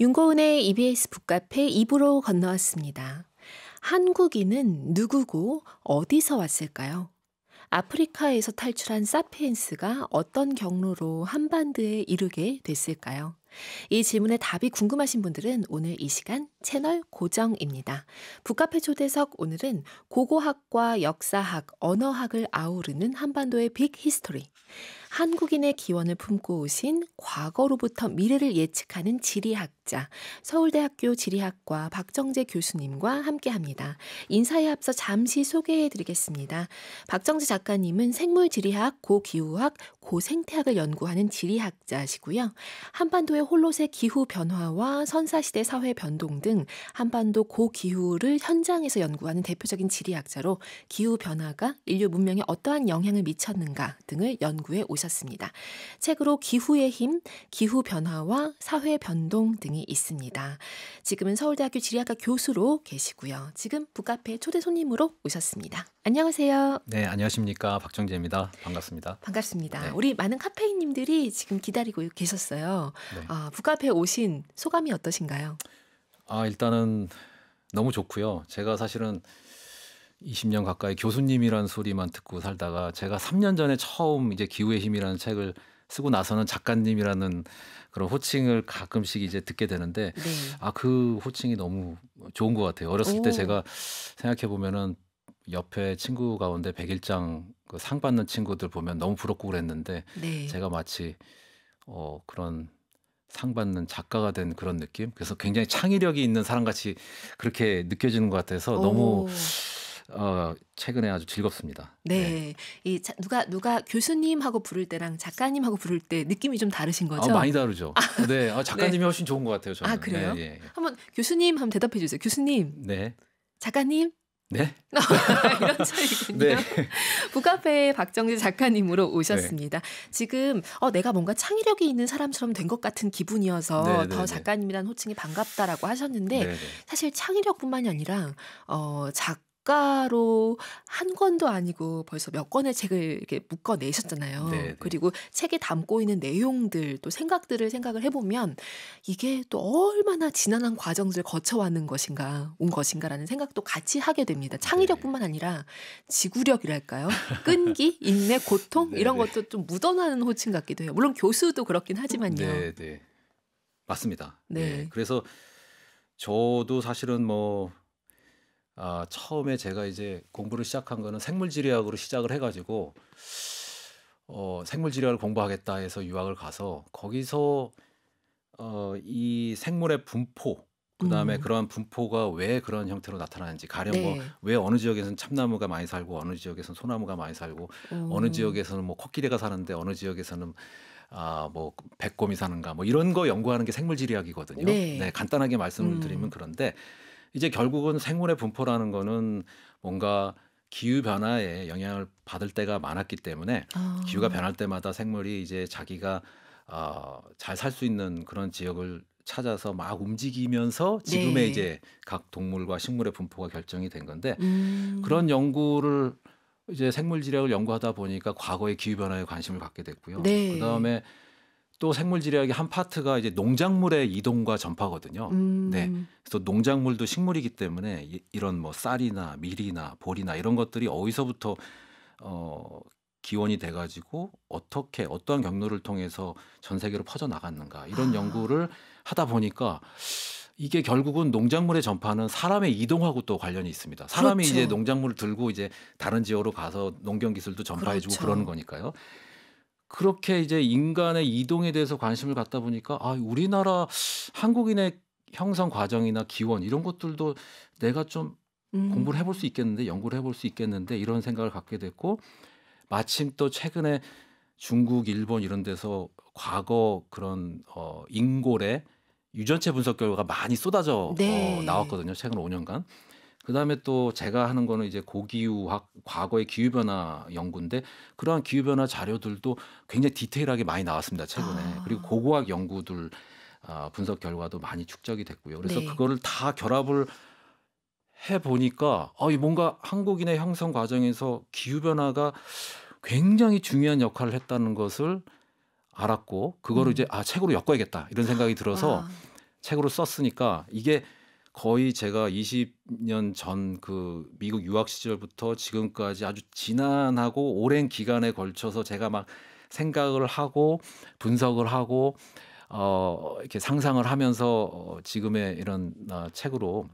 윤고은의 EBS 북카페 2부로 건너왔습니다. 한국인은 누구고 어디서 왔을까요? 아프리카에서 탈출한 사피엔스가 어떤 경로로 한반도에 이르게 됐을까요? 이 질문에 답이 궁금하신 분들은 오늘 이 시간 채널 고정입니다. 북카페 초대석 오늘은 고고학과 역사학, 언어학을 아우르는 한반도의 빅 히스토리. 한국인의 기원을 품고 오신 과거로부터 미래를 예측하는 지리학자, 서울대학교 지리학과 박정재 교수님과 함께합니다. 인사에 앞서 잠시 소개해드리겠습니다. 박정재 작가님은 생물지리학, 고기후학, 고생태학을 연구하는 지리학자시고요. 한반도의 홀로새 기후 변화와 선사시대 사회 변동 등 한반도 고기후를 현장에서 연구하는 대표적인 지리학자로 기후 변화가 인류 문명에 어떠한 영향을 미쳤는가 등을 연구해 오셨습니다. 책으로 기후의 힘, 기후 변화와 사회 변동 등이 있습니다. 지금은 서울대학교 지리학과 교수로 계시고요. 지금 북카페 초대 손님으로 오셨습니다. 안녕하세요. 네, 안녕하십니까. 박정재입니다. 반갑습니다. 반갑습니다. 네. 우리 많은 카페인님들이 지금 기다리고 계셨어요. 네. 북카페에 오신 소감이 어떠신가요? 일단은 너무 좋고요. 제가 사실은 20년 가까이 교수님이라는 소리만 듣고 살다가 제가 3년 전에 처음 이제 기후의 힘이라는 책을 쓰고 나서는 작가님이라는 그런 호칭을 가끔씩 이제 듣게 되는데 네. 그 호칭이 너무 좋은 것 같아요. 어렸을 때 오. 제가 생각해 보면은 옆에 친구 가운데 백일장 그 상 받는 친구들 보면 너무 부럽고 그랬는데 네. 제가 마치 그런 상 받는 작가가 된 그런 느낌? 그래서 굉장히 창의력이 있는 사람같이 그렇게 느껴지는 것 같아서 너무 최근에 아주 즐겁습니다. 네. 누가 교수님하고 부를 때랑 작가님하고 부를 때 느낌이 좀 다르신 거죠? 많이 다르죠. 네, 작가님이 훨씬 좋은 것 같아요. 저는. 그래요? 네, 예. 한번 교수님 한번 대답해 주세요. 교수님, 네, 작가님? 네, 이런 차이군요. 네. 북카페 박정재 작가님으로 오셨습니다. 지금 내가 뭔가 창의력이 있는 사람처럼 된 것 같은 기분이어서 네, 네, 더 네. 작가님이라는 호칭이 반갑다라고 하셨는데 네, 네. 사실 창의력뿐만이 아니라 작가로 한 권도 아니고 벌써 몇 권의 책을 이렇게 묶어내셨잖아요. 네, 네. 그리고 책에 담고 있는 내용들 또 생각을 해보면 이게 또 얼마나 지난한 과정들을 거쳐왔는 온 것인가라는 생각도 같이 하게 됩니다. 창의력뿐만 아니라 지구력이랄까요? 끈기, 인내, 고통 네, 이런 네. 것도 좀 묻어나는 호칭 같기도 해요. 물론 교수도 그렇긴 하지만요. 네, 네. 맞습니다. 네. 네. 그래서 저도 사실은 처음에 제가 이제 공부를 시작한 거는 생물지리학으로 시작을 해가지고 생물지리학을 공부하겠다 해서 유학을 가서 거기서 이 생물의 분포 그다음에 그런 분포가 왜 그런 형태로 나타나는지 가령 네. 왜 어느 지역에서는 참나무가 많이 살고 어느 지역에서는 소나무가 많이 살고 어느 지역에서는 코끼리가 사는데 어느 지역에서는 백곰이 사는가 이런 거 연구하는 게 생물지리학이거든요. 네. 네, 간단하게 말씀을 드리면 그런데 이제 결국은 생물의 분포라는 거는 뭔가 기후 변화에 영향을 받을 때가 많았기 때문에 기후가 변할 때마다 생물이 이제 자기가 잘 살 수 있는 그런 지역을 찾아서 막 움직이면서 지금의 네. 이제 각 동물과 식물의 분포가 결정이 된 건데 그런 그런 연구를 이제 생물지리학을 연구하다 보니까 과거의 기후 변화에 관심을 갖게 됐고요. 네. 그다음에 또 생물지리학의 한 파트가 이제 농작물의 이동과 전파거든요. 네. 그래서 농작물도 식물이기 때문에 이런 쌀이나 밀이나 보리나 이런 것들이 어디서부터 기원이 돼가지고 어떠한 경로를 통해서 전 세계로 퍼져 나갔는가 이런 연구를 하다 보니까 이게 결국은 농작물의 전파는 사람의 이동하고 또 관련이 있습니다. 사람이 그렇죠. 이제 농작물을 들고 이제 다른 지역으로 가서 농경 기술도 전파해주고 그렇죠. 그러는 거니까요. 그렇게 이제 인간의 이동에 대해서 관심을 갖다 보니까 우리나라 한국인의 형성 과정이나 기원 이런 것들도 내가 좀 공부를 해볼 수 있겠는데 연구를 해볼 수 있겠는데 이런 생각을 갖게 됐고 마침 또 최근에 중국, 일본 이런 데서 과거 그런 인골의 유전체 분석 결과가 많이 쏟아져 네. 나왔거든요. 최근 5년간. 그다음에 또 제가 하는 거는 이제 고기후학 과거의 기후 변화 연구인데 그러한 기후 변화 자료들도 굉장히 디테일하게 많이 나왔습니다. 최근에. 그리고 고고학 연구들 분석 결과도 많이 축적이 됐고요. 그래서 네. 그거를 다 결합을 해 보니까 뭔가 한국인의 형성 과정에서 기후 변화가 굉장히 중요한 역할을 했다는 것을 알았고 그거를 이제 책으로 엮어야겠다 이런 생각이 들어서 책으로 썼으니까 이게 거의 제가 20년 전 그 미국 유학 시절부터 지금까지 아주 지난하고 오랜 기간에 걸쳐서 제가 막 생각을 하고 분석을 하고 이렇게 상상을 하면서 지금의 이런 책으로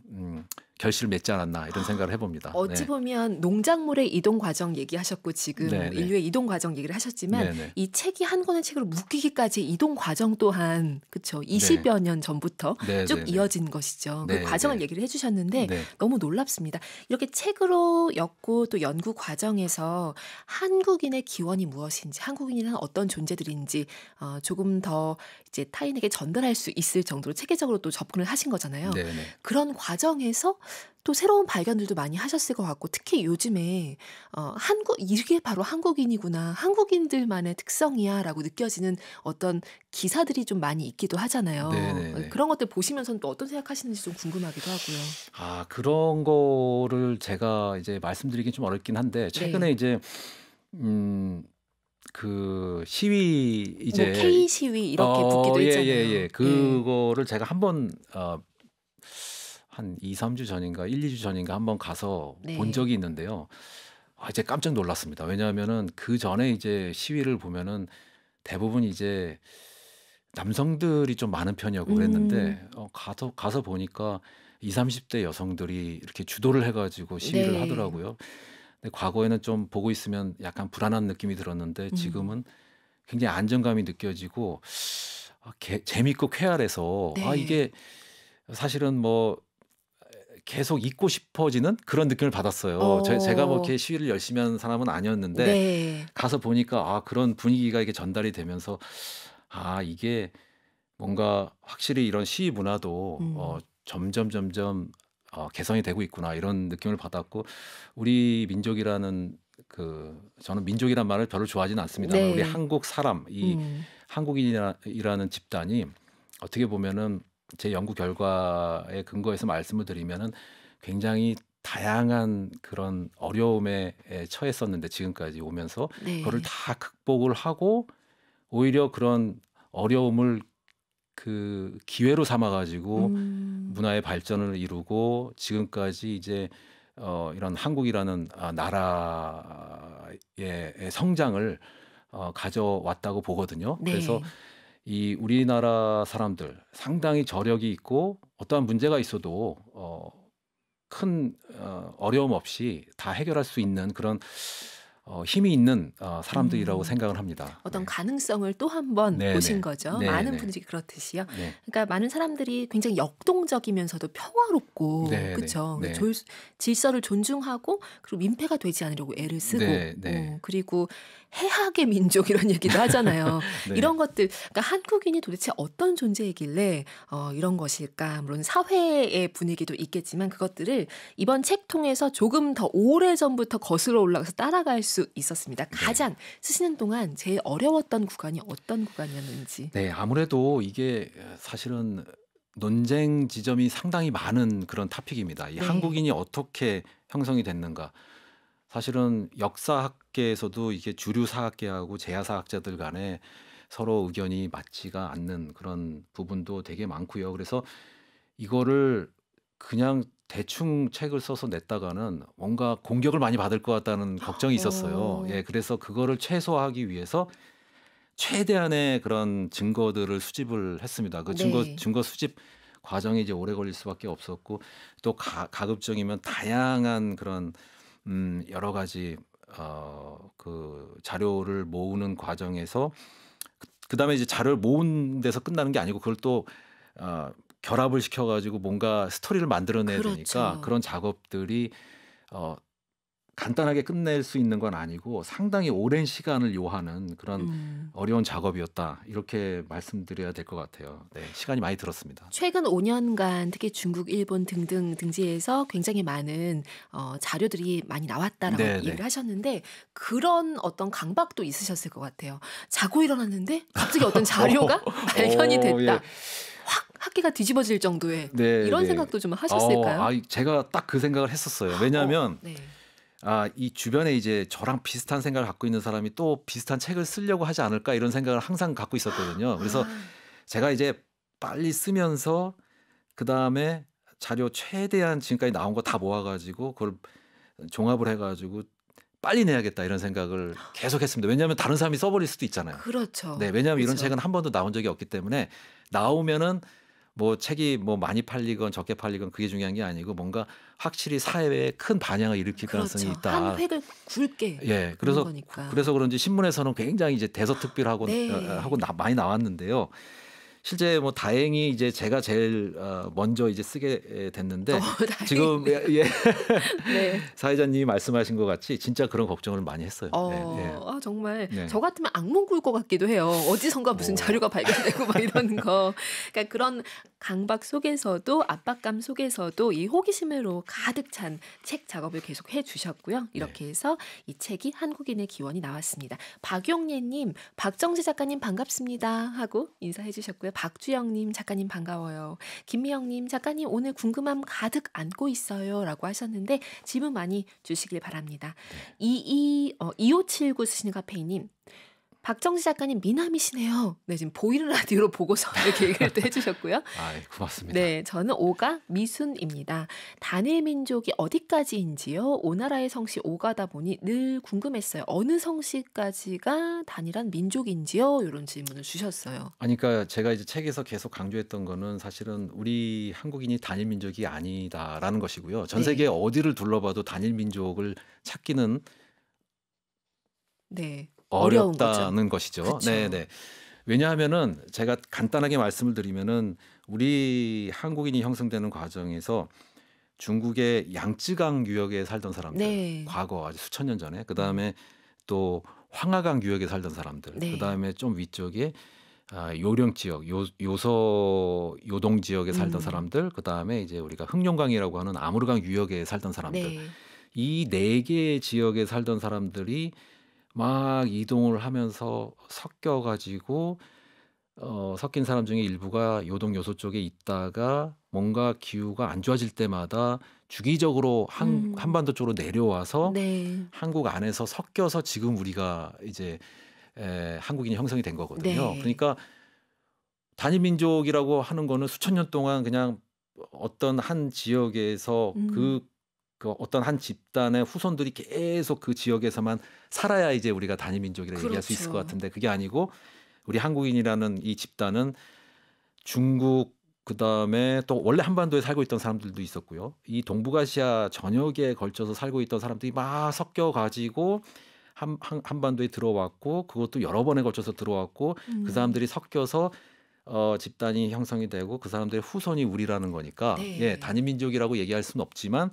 결실을 맺지 않았나 이런 생각을 해봅니다. 어찌 네. 보면 농작물의 이동 과정 얘기하셨고 지금 네, 네. 인류의 이동 과정 얘기를 하셨지만 네, 네. 이 책이 한 권의 책으로 묶이기까지 이동 과정 또한 그쵸 20여 년 전부터 네, 쭉 네, 네. 이어진 것이죠. 네, 그 과정을 네. 얘기를 해주셨는데 네. 너무 놀랍습니다. 이렇게 책으로 엮고 또 연구 과정에서 한국인의 기원이 무엇인지, 한국인이란 어떤 존재들인지 조금 더 이제 타인에게 전달할 수 있을 정도로 체계적으로 또 접근을 하신 거잖아요. 네, 네. 그런 과정에서 또 새로운 발견들도 많이 하셨을 것 같고 특히 요즘에 이게 바로 한국인이구나, 한국인들만의 특성이야라고 느껴지는 어떤 기사들이 좀 많이 있기도 하잖아요. 네, 네, 네. 그런 것들 보시면서는 또 어떤 생각하시는지 좀 궁금하기도 하고요. 그런 거를 제가 이제 말씀드리긴 좀 어렵긴 한데 최근에 네. 이제 그 시위 뭐 이제 K 시위 이렇게 붙기도 예, 했잖아요. 예, 예. 그거를 제가 한번 한 2, 3주 전인가 1, 2주 전인가 한번 가서 본 네. 적이 있는데요. 이제 깜짝 놀랐습니다. 왜냐하면은 그 전에 이제 시위를 보면은 대부분 이제 남성들이 좀 많은 편이었고 그랬는데 가서 보니까 20, 30대 여성들이 이렇게 주도를 해가지고 시위를 네. 하더라고요. 근데 과거에는 좀 보고 있으면 약간 불안한 느낌이 들었는데 지금은 굉장히 안정감이 느껴지고 재밌고 쾌활해서 네. 이게 사실은 뭐 계속 있고 싶어지는 그런 느낌을 받았어요. 제가 뭐 이렇게 시위를 열심히 하는 사람은 아니었는데 네. 가서 보니까 그런 분위기가 이게 전달이 되면서 이게 뭔가 확실히 이런 시위 문화도 점점 개선이 되고 있구나 이런 느낌을 받았고 우리 민족이라는 저는 민족이란 말을 별로 좋아하지는 않습니다만 네. 우리 한국 사람 이 한국인이라는 집단이 어떻게 보면은 제 연구 결과에 근거해서 말씀을 드리면은 굉장히 다양한 그런 어려움에 처했었는데 지금까지 오면서 네. 그거를 다 극복을 하고 오히려 그런 어려움을 그 기회로 삼아 가지고 문화의 발전을 이루고 지금까지 이제 이런 한국이라는 나라의 성장을 가져왔다고 보거든요. 네. 그래서 이 우리나라 사람들 상당히 저력이 있고 어떠한 문제가 있어도 큰 어려움 없이 다 해결할 수 있는 그런 힘이 있는 사람들이라고 생각을 합니다. 어떤 네. 가능성을 또 한 번 네, 보신 네. 거죠. 네, 많은 네. 분들이 그렇듯이요. 네. 그러니까 많은 사람들이 굉장히 역동적이면서도 평화롭고 네, 그쵸. 네. 질서를 존중하고 그리고 민폐가 되지 않으려고 애를 쓰고 네, 네. 그리고 해학의 민족 이런 얘기도 하잖아요. 네. 이런 것들 그러니까 한국인이 도대체 어떤 존재이길래 이런 것일까. 물론 사회의 분위기도 있겠지만 그것들을 이번 책 통해서 조금 더 오래전부터 거슬러 올라가서 따라갈 수 있었습니다. 가장 쓰시는 동안 제일 어려웠던 구간이 어떤 구간이었는지. 네, 아무래도 이게 사실은 논쟁 지점이 상당히 많은 그런 토픽입니다. 이 네. 한국인이 어떻게 형성이 됐는가. 사실은 역사학계에서도 이게 주류 사학계하고 재야 사학자들 간에 서로 의견이 맞지가 않는 그런 부분도 되게 많고요. 그래서 이거를 그냥 대충 책을 써서 냈다가는 뭔가 공격을 많이 받을 것 같다는 걱정이 있었어요. 예, 그래서 그거를 최소화하기 위해서 최대한의 그런 증거들을 수집을 했습니다. 그 네. 증거 수집 과정이 이제 오래 걸릴 수밖에 없었고 또 가급적이면 다양한 그런 여러 가지 그 자료를 모으는 과정에서 그다음에 이제 자료를 모은 데서 끝나는 게 아니고 그걸 또 결합을 시켜가지고 뭔가 스토리를 만들어내야 그렇죠. 되니까 그런 작업들이 간단하게 끝낼 수 있는 건 아니고 상당히 오랜 시간을 요하는 그런 어려운 작업이었다. 이렇게 말씀드려야 될 것 같아요. 네, 시간이 많이 들었습니다. 최근 5년간 특히 중국, 일본 등등 등지에서 굉장히 많은 자료들이 많이 나왔다라고 네, 얘기를 네. 하셨는데 그런 어떤 강박도 있으셨을 것 같아요. 자고 일어났는데 갑자기 어떤 자료가 발견이 됐다. 예. 확 학계가 뒤집어질 정도의 네, 이런 네. 생각도 좀 하셨을까요? 제가 딱 그 생각을 했었어요. 왜냐하면 네. 이 주변에 이제 저랑 비슷한 생각을 갖고 있는 사람이 또 비슷한 책을 쓰려고 하지 않을까 이런 생각을 항상 갖고 있었거든요. 그래서 제가 이제 빨리 쓰면서 그다음에 자료 최대한 지금까지 나온 거 다 모아가지고 그걸 종합을 해가지고 빨리 내야겠다 이런 생각을 계속 했습니다. 왜냐하면 다른 사람이 써버릴 수도 있잖아요. 그렇죠. 네, 왜냐하면 이런 그렇죠. 책은 한 번도 나온 적이 없기 때문에 나오면은 뭐 책이 뭐 많이 팔리건 적게 팔리건 그게 중요한 게 아니고 뭔가 확실히 사회에 큰 반향을 일으킬 가능성이 그렇죠. 있다. 한 획을 굵게 예, 그런 거니까. 그래서 그런지 신문에서는 굉장히 이제 대서특필하고 네. 많이 나왔는데요. 실제 뭐 다행히 이제 제가 제일 먼저 이제 쓰게 됐는데 지금 다행이네요. 예, 네. 사회자님이 말씀하신 것 같이 진짜 그런 걱정을 많이 했어요. 예. 정말 네. 저 같으면 악몽 꿀 것 같기도 해요. 어디선가 무슨 자료가 발견되고 막 이러는 거. 그러니까 그런 강박 속에서도 압박감 속에서도 이 호기심으로 가득 찬 책 작업을 계속 해주셨고요. 이렇게 해서 이 책이 한국인의 기원이 나왔습니다. 박용예님, 박정지 작가님 반갑습니다 하고 인사해 주셨고요. 박주영님 작가님 반가워요. 김미영님 작가님 오늘 궁금함 가득 안고 있어요 라고 하셨는데 질문 많이 주시길 바랍니다. 2579 쓰시는 카페이님, 박정지 작가님 미남이시네요. 네, 지금 보이는 라디오로 보고서 이렇게 얘기를 또 해주셨고요. 아, 고맙습니다. 네, 저는 오가 미순입니다. 단일 민족이 어디까지인지요? 오나라의 성씨 오가다 보니 늘 궁금했어요. 어느 성씨까지가 단일한 민족인지요? 이런 질문을 주셨어요. 아니, 그러니까 제가 이제 책에서 계속 강조했던 거는 사실은 우리 한국인이 단일 민족이 아니다라는 것이고요. 전 세계 어디를 둘러봐도 단일 민족을 찾기는 네. 어려운 거죠. 어렵다는 것이죠. 그쵸. 네. 왜냐하면은 제가 간단하게 말씀을 드리면은 우리 한국인이 형성되는 과정에서 중국의 양쯔강 유역에 살던 사람들, 과거 아주 수천 년 전에, 그 다음에 또 황하강 유역에 살던 사람들, 그 다음에 좀 위쪽에 요령 지역, 요동 지역에 살던 사람들, 그 다음에 이제 우리가 흑룡강이라고 하는 아무르강 유역에 살던 사람들, 이 네 개의 지역에 살던 사람들이 막 이동을 하면서 섞여가지고 섞인 사람 중에 일부가 요동 요소 쪽에 있다가 뭔가 기후가 안 좋아질 때마다 주기적으로 한반도 쪽으로 내려와서 한국 안에서 섞여서 지금 우리가 이제 한국인이 형성이 된 거거든요. 그러니까 단일 민족이라고 하는 거는 수천 년 동안 그냥 어떤 한 지역에서 그 어떤 한 집단의 후손들이 계속 그 지역에서만 살아야 이제 우리가 단일 민족이라고 얘기할 수 있을 것 같은데 그게 아니고 우리 한국인이라는 이 집단은 중국 그다음에 또 원래 한반도에 살고 있던 사람들도 있었고요. 이 동북아시아 전역에 걸쳐서 살고 있던 사람들이 막 섞여 가지고 한반도에 들어왔고 그것도 여러 번에 걸쳐서 들어왔고 그 사람들이 섞여서 집단이 형성이 되고 그 사람들의 후손이 우리라는 거니까 단일 민족이라고 얘기할 수는 없지만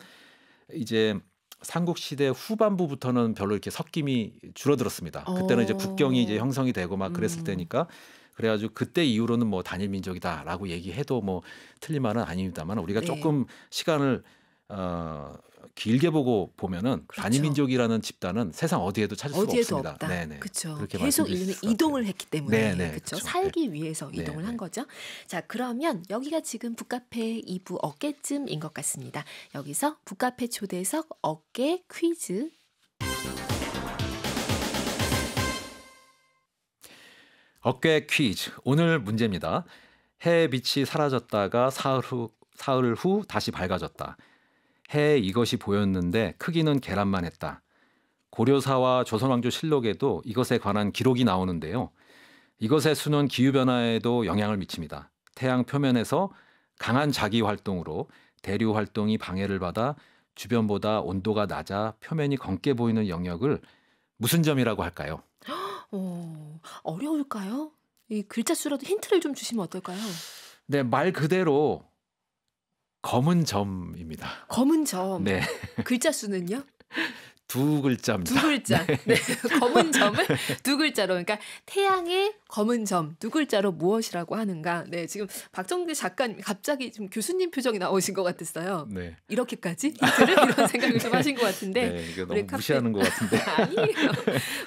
이제 삼국시대 후반부부터는 별로 이렇게 섞임이 줄어들었습니다. 그때는 이제 국경이 이제 형성이 되고 막 그랬을 때니까 그래가지고 그때 이후로는 뭐 단일 민족이다라고 얘기해도 뭐 틀린 말은 아닙니다만 우리가 조금 시간을 길게 보고 보면은 단일 민족이라는 집단은 세상 어디에도 찾을 수가 없습니다. 없다. 그렇죠. 그렇게 계속 인류는 이동을 했기 때문에 그렇죠. 그쵸. 살기 위해서 이동을 한 거죠. 자, 그러면 여기가 지금 북카페 2부 어깨쯤인 것 같습니다. 여기서 북카페 초대석 어깨 퀴즈. 어깨 퀴즈. 오늘 문제입니다. 해의 빛이 사라졌다가 사흘 후 다시 밝아졌다. 해에 이것이 보였는데 크기는 계란만 했다. 고려사와 조선왕조 실록에도 이것에 관한 기록이 나오는데요. 이것의 수는 기후변화에도 영향을 미칩니다. 태양 표면에서 강한 자기 활동으로 대류 활동이 방해를 받아 주변보다 온도가 낮아 표면이 검게 보이는 영역을 무슨 점이라고 할까요? 어려울까요? 이 글자 수라도 힌트를 좀 주시면 어떨까요? 네, 말 그대로 검은 점입니다. 검은 점. 네. 글자 수는요? 두 글자입니다. 두 글자. 검은 점을 두 글자로. 그러니까 태양의 검은 점 두 글자로 무엇이라고 하는가. 네, 지금 박정지 작가님 갑자기 좀 교수님 표정이 나오신 것 같았어요. 네. 이렇게까지 힌트를 이런 생각을 좀 하신 것 같은데. 네, 이거 너무 무시하는 것 같은데. 아니에요.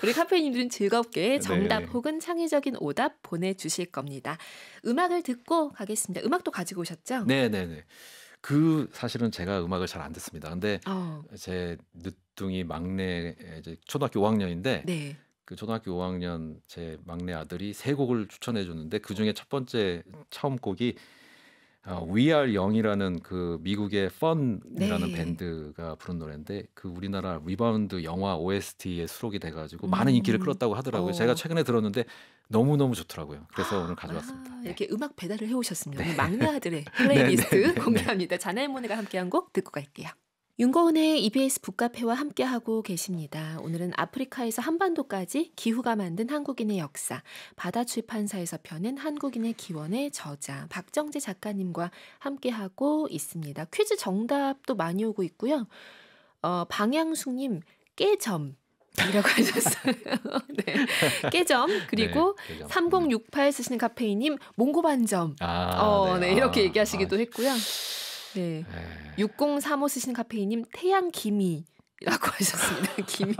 우리 카페인님들은 즐겁게 정답 네. 혹은 창의적인 오답 보내주실 겁니다. 음악을 듣고 가겠습니다. 음악도 가지고 오셨죠? 네. 사실은 제가 음악을 잘 안 듣습니다. 근데 제 늦둥이 막내 이제 초등학교 5학년인데 그 초등학교 5학년 제 막내 아들이 세 곡을 추천해 줬는데 그중에 첫 번째 처음 곡이 We Are Young이라는 그 미국의 펀이라는 네. 밴드가 부른 노래인데 그 우리나라 리바운드 영화 OST에 수록이 돼가지고 많은 인기를 끌었다고 하더라고요. 제가 최근에 들었는데 너무너무 좋더라고요. 그래서 오늘 가져왔습니다. 네. 이렇게 음악 배달을 해오셨습니다. 오늘 막내 아들의 플레이리스트 공개합니다. 자넬모네가 함께한 곡 듣고 갈게요. 윤고은의 EBS 북카페와 함께하고 계십니다. 오늘은 아프리카에서 한반도까지 기후가 만든 한국인의 역사, 바다출판사에서 펴낸 한국인의 기원의 저자 박정재 작가님과 함께하고 있습니다. 퀴즈 정답도 많이 오고 있고요. 방향숙님 깨점 이라고 하셨어요. 네. 깨점. 그리고 네, 깨점. 3068 쓰시는 카페이님 몽고반점. 네, 이렇게 얘기하시기도 했고요. 네. 6035 쓰시는 카페이님 태양기미라고 하셨습니다. 기미.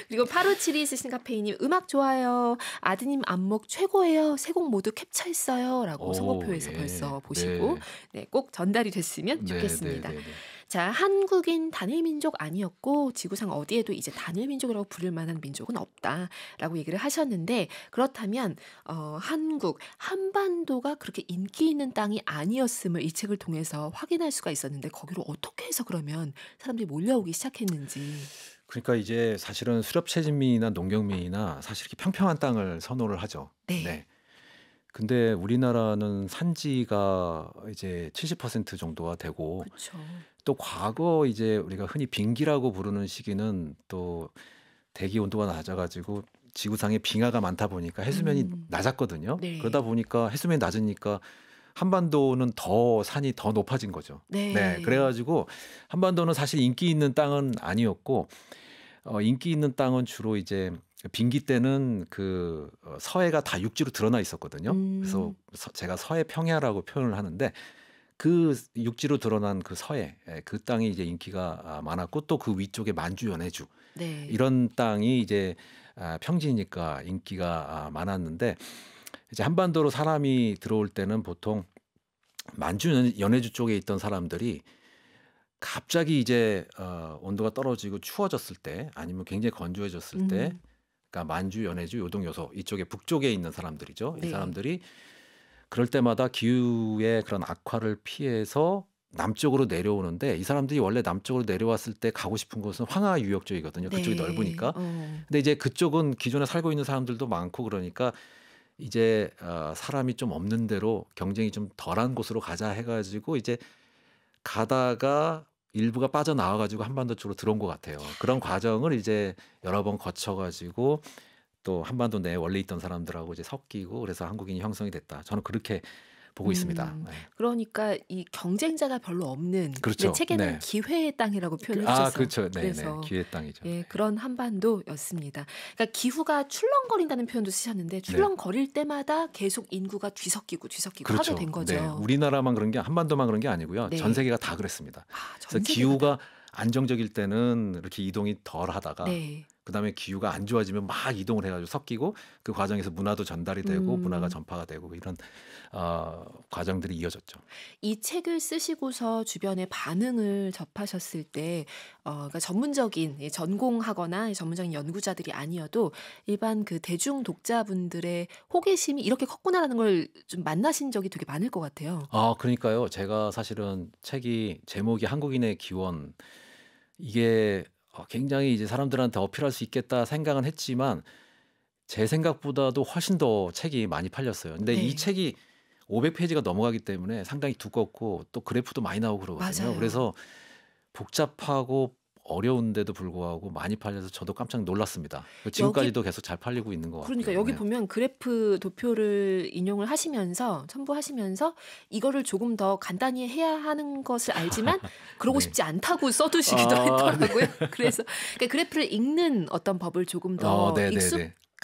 그리고 8572 쓰시는 카페이님 음악 좋아요. 아드님 안목 최고예요. 세 곡 모두 캡처했어요. 라고 선곡표에서 벌써 보시고 네, 꼭 전달이 됐으면 좋겠습니다. 자, 한국인 단일민족 아니었고 지구상 어디에도 이제 단일민족이라고 부를 만한 민족은 없다라고 얘기를 하셨는데 그렇다면 한국, 한반도가 그렇게 인기 있는 땅이 아니었음을 이 책을 통해서 확인할 수가 있었는데 거기로 어떻게 해서 그러면 사람들이 몰려오기 시작했는지. 그러니까 이제 사실은 수렵채집민이나 농경민이나 사실 이렇게 평평한 땅을 선호를 하죠. 네. 근데 우리나라는 산지가 이제 70% 정도가 되고 그쵸. 또 과거 이제 우리가 흔히 빙기라고 부르는 시기는 또 대기 온도가 낮아가지고 지구상에 빙하가 많다 보니까 해수면이 낮았거든요. 네. 그러다 보니까 해수면이 낮으니까 한반도는 더 산이 더 높아진 거죠. 네. 그래가지고 한반도는 사실 인기 있는 땅은 아니었고 인기 있는 땅은 주로 이제 빙기 때는 그 서해가 다 육지로 드러나 있었거든요. 그래서 제가 서해 평야라고 표현을 하는데 그 육지로 드러난 그 서해 그 땅이 이제 인기가 많았고 또 그 위쪽에 만주 연해주 네. 이런 땅이 이제 평지니까 인기가 많았는데 이제 한반도로 사람이 들어올 때는 보통 만주 연해주 쪽에 있던 사람들이 갑자기 이제 온도가 떨어지고 추워졌을 때 아니면 굉장히 건조해졌을 때 그러니까 만주 연해주 요동 요소 이쪽에 북쪽에 있는 사람들이죠. 네. 이 사람들이 그럴 때마다 기후의 그런 악화를 피해서 남쪽으로 내려오는데 이 사람들이 원래 남쪽으로 내려왔을 때 가고 싶은 곳은 황하 유역 쪽이거든요. 그쪽이 넓으니까. 근데 이제 그쪽은 기존에 살고 있는 사람들도 많고 그러니까 이제 사람이 좀 없는 데로 경쟁이 좀 덜한 곳으로 가자 해가지고 이제 가다가 일부가 빠져나와가지고 한반도 쪽으로 들어온 것 같아요. 그런 과정을 이제 여러 번 거쳐가지고 또 한반도 내에 원래 있던 사람들하고 이제 섞이고 그래서 한국인이 형성이 됐다. 저는 그렇게 보고 있습니다. 그러니까 이 경쟁자가 별로 없는 그렇죠. 내 책에는 기회의 땅이라고 표현을 해주셨어요. 그렇죠. 그래서 기회의 땅이죠. 그런 한반도였습니다. 그러니까 기후가 출렁거린다는 표현도 쓰셨는데 출렁거릴 때마다 계속 인구가 뒤섞이고 그렇죠. 하게 된 거죠. 우리나라만 그런 게 한반도만 그런 게 아니고요. 전 세계가 다 그랬습니다. 그래서 기후가 안정적일 때는 이렇게 이동이 덜 하다가 그다음에 기후가 안 좋아지면 막 이동을 해가지고 섞이고 그 과정에서 문화도 전달이 되고 문화가 전파가 되고 이런 과정들이 이어졌죠. 이 책을 쓰시고서 주변의 반응을 접하셨을 때 그러니까 전문적인 전공하거나 전문적인 연구자들이 아니어도 일반 그 대중 독자분들의 호기심이 이렇게 컸구나라는 걸 좀 만나신 적이 되게 많을 것 같아요. 그러니까요. 제가 사실은 책이 제목이 한국인의 기원 이게 굉장히 이제 사람들한테 어필할 수 있겠다 생각은 했지만 제 생각보다도 훨씬 더 책이 많이 팔렸어요. 근데 이 책이 500페이지가 넘어가기 때문에 상당히 두껍고 또 그래프도 많이 나오고 그러거든요. 맞아요. 그래서 복잡하고 어려운데도 불구하고 많이 팔려서 저도 깜짝 놀랐습니다. 지금까지도 계속 잘 팔리고 있는 것 같아요. 그러니까 여기 보면 그래프 도표를 인용을 하시면서 첨부하시면서 이거를 조금 더 간단히 해야 하는 것을 알지만 그러고 싶지 않다고 써두시기도 했더라고요. 그래서 그러니까 그래프를 읽는 어떤 법을 조금 더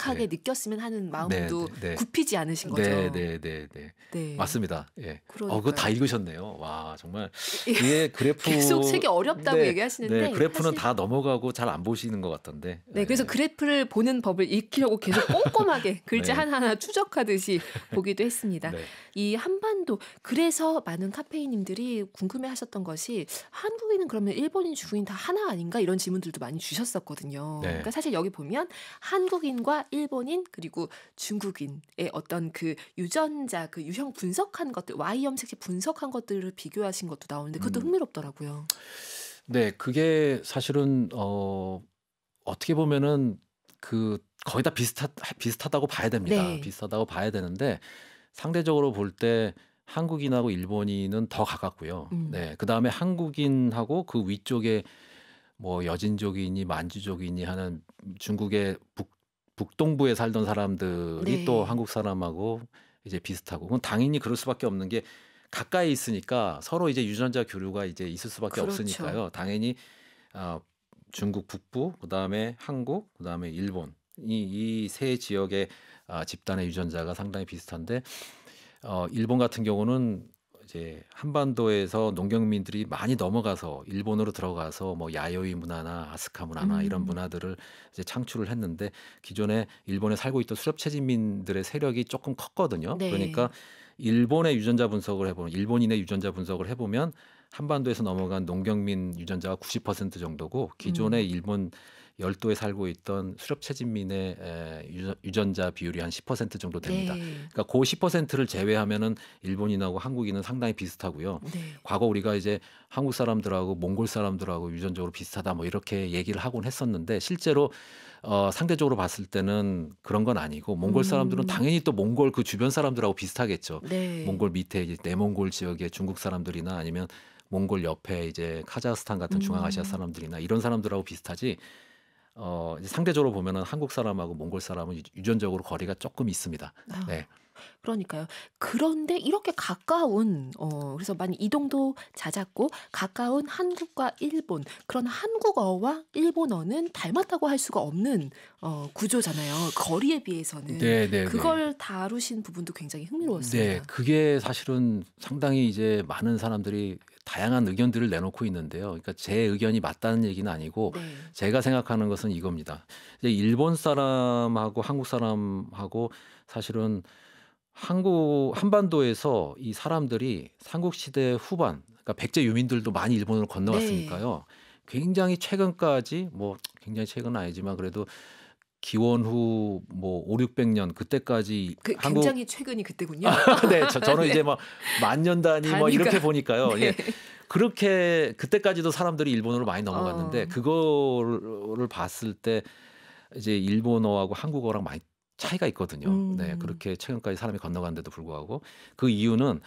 정확하게 느꼈으면 하는 네, 마음도 네, 네. 굽히지 않으신 거죠. 네, 네, 네, 네. 네. 맞습니다. 예. 그거 다 그러니까요. 읽으셨네요. 와, 정말 이게 그래프 계속 책이 어렵다고 네, 얘기하시는데 네, 그래프는 사실 다 넘어가고 잘 안 보시는 것 같던데. 네, 그래서 예. 그래프를 보는 법을 익히려고 계속 꼼꼼하게 글자 네. 하나하나 추적하듯이 보기도 했습니다. 네. 이 한반도 그래서 많은 카페이님들이 궁금해하셨던 것이 한국인은 그러면 일본인, 중국인 다 하나 아닌가 이런 질문들도 많이 주셨었거든요. 네. 그러니까 사실 여기 보면 한국인과 일본인 그리고 중국인의 어떤 그 유전자 그 유형 분석한 것들 Y 염색체 분석한 것들을 비교하신 것도 나오는데 그것도 흥미롭더라고요. 네, 그게 사실은 어떻게 보면은 그 거의 다 비슷하다고 봐야 됩니다. 네. 비슷하다고 봐야 되는데 상대적으로 볼 때 한국인하고 일본인은 더 가깝고요. 네, 그 다음에 한국인하고 그 위쪽에 뭐 여진족이니 만주족이니 하는 중국의 북동부에 살던 사람들이 또 네. 한국 사람하고 이제 비슷하고 그건 당연히 그럴 수밖에 없는 게 가까이 있으니까 서로 이제 유전자 교류가 이제 있을 수밖에 그렇죠. 없으니까요. 당연히 중국 북부, 그다음에 한국, 그다음에 일본 이 세 지역의 집단의 유전자가 상당히 비슷한데 일본 같은 경우는 이제 한반도에서 농경민들이 많이 넘어가서 일본으로 들어가서 뭐 야요이 문화나 아스카 문화나 이런 문화들을 이제 창출을 했는데 기존에 일본에 살고 있던 수렵채집민들의 세력이 조금 컸거든요. 네. 그러니까 일본의 유전자 분석을 해보면 일본인의 유전자 분석을 해보면 한반도에서 넘어간 농경민 유전자가 90% 정도고 기존의 일본 열도에 살고 있던 수렵채집민의 유전자 비율이 한 10% 정도 됩니다. 네. 그러니까 그 10%를 제외하면은 일본인하고 한국인은 상당히 비슷하고요. 네. 과거 우리가 이제 한국 사람들하고 몽골 사람들하고 유전적으로 비슷하다 뭐 이렇게 얘기를 하곤 했었는데 실제로 상대적으로 봤을 때는 그런 건 아니고 몽골 사람들은 당연히 또 몽골 그 주변 사람들하고 비슷하겠죠. 네. 몽골 밑에 이제 내몽골 지역의 중국 사람들이나 아니면 몽골 옆에 이제 카자흐스탄 같은 중앙아시아 사람들이나 이런 사람들하고 비슷하지. 이제 상대적으로 보면은 한국 사람하고 몽골 사람은 유전적으로 거리가 조금 있습니다. 아, 네. 그러니까요. 그런데 이렇게 가까운 그래서 많이 이동도 잦았고 가까운 한국과 일본 그런 한국어와 일본어는 닮았다고 할 수가 없는 구조잖아요. 거리에 비해서는 네, 네, 네. 그걸 다루신 부분도 굉장히 네, 흥미로웠습니다. 그게 사실은 상당히 이제 많은 사람들이 다양한 의견들을 내놓고 있는데요. 그러니까 제 의견이 맞다는 얘기는 아니고 네. 제가 생각하는 것은 이겁니다. 이제 일본 사람하고 한국 사람하고 사실은 한반도에서 이 사람들이 삼국시대 후반, 그러니까 백제 유민들도 많이 일본으로 건너왔으니까요. 굉장히 최근까지 뭐 굉장히 최근은 아니지만 그래도 기원 후 뭐 5, 600년 그때까지 한국 굉장히 최근이 그때군요. 네, 저는 이제 뭐 만년 단위 뭐 단위가. 이렇게 보니까요. 네. 예. 그렇게 그때까지도 사람들이 일본어로 많이 넘어갔는데 그거를 봤을 때 이제 일본어하고 한국어랑 많이 차이가 있거든요. 네, 그렇게 최근까지 사람이 건너갔는데도 불구하고 그 이유는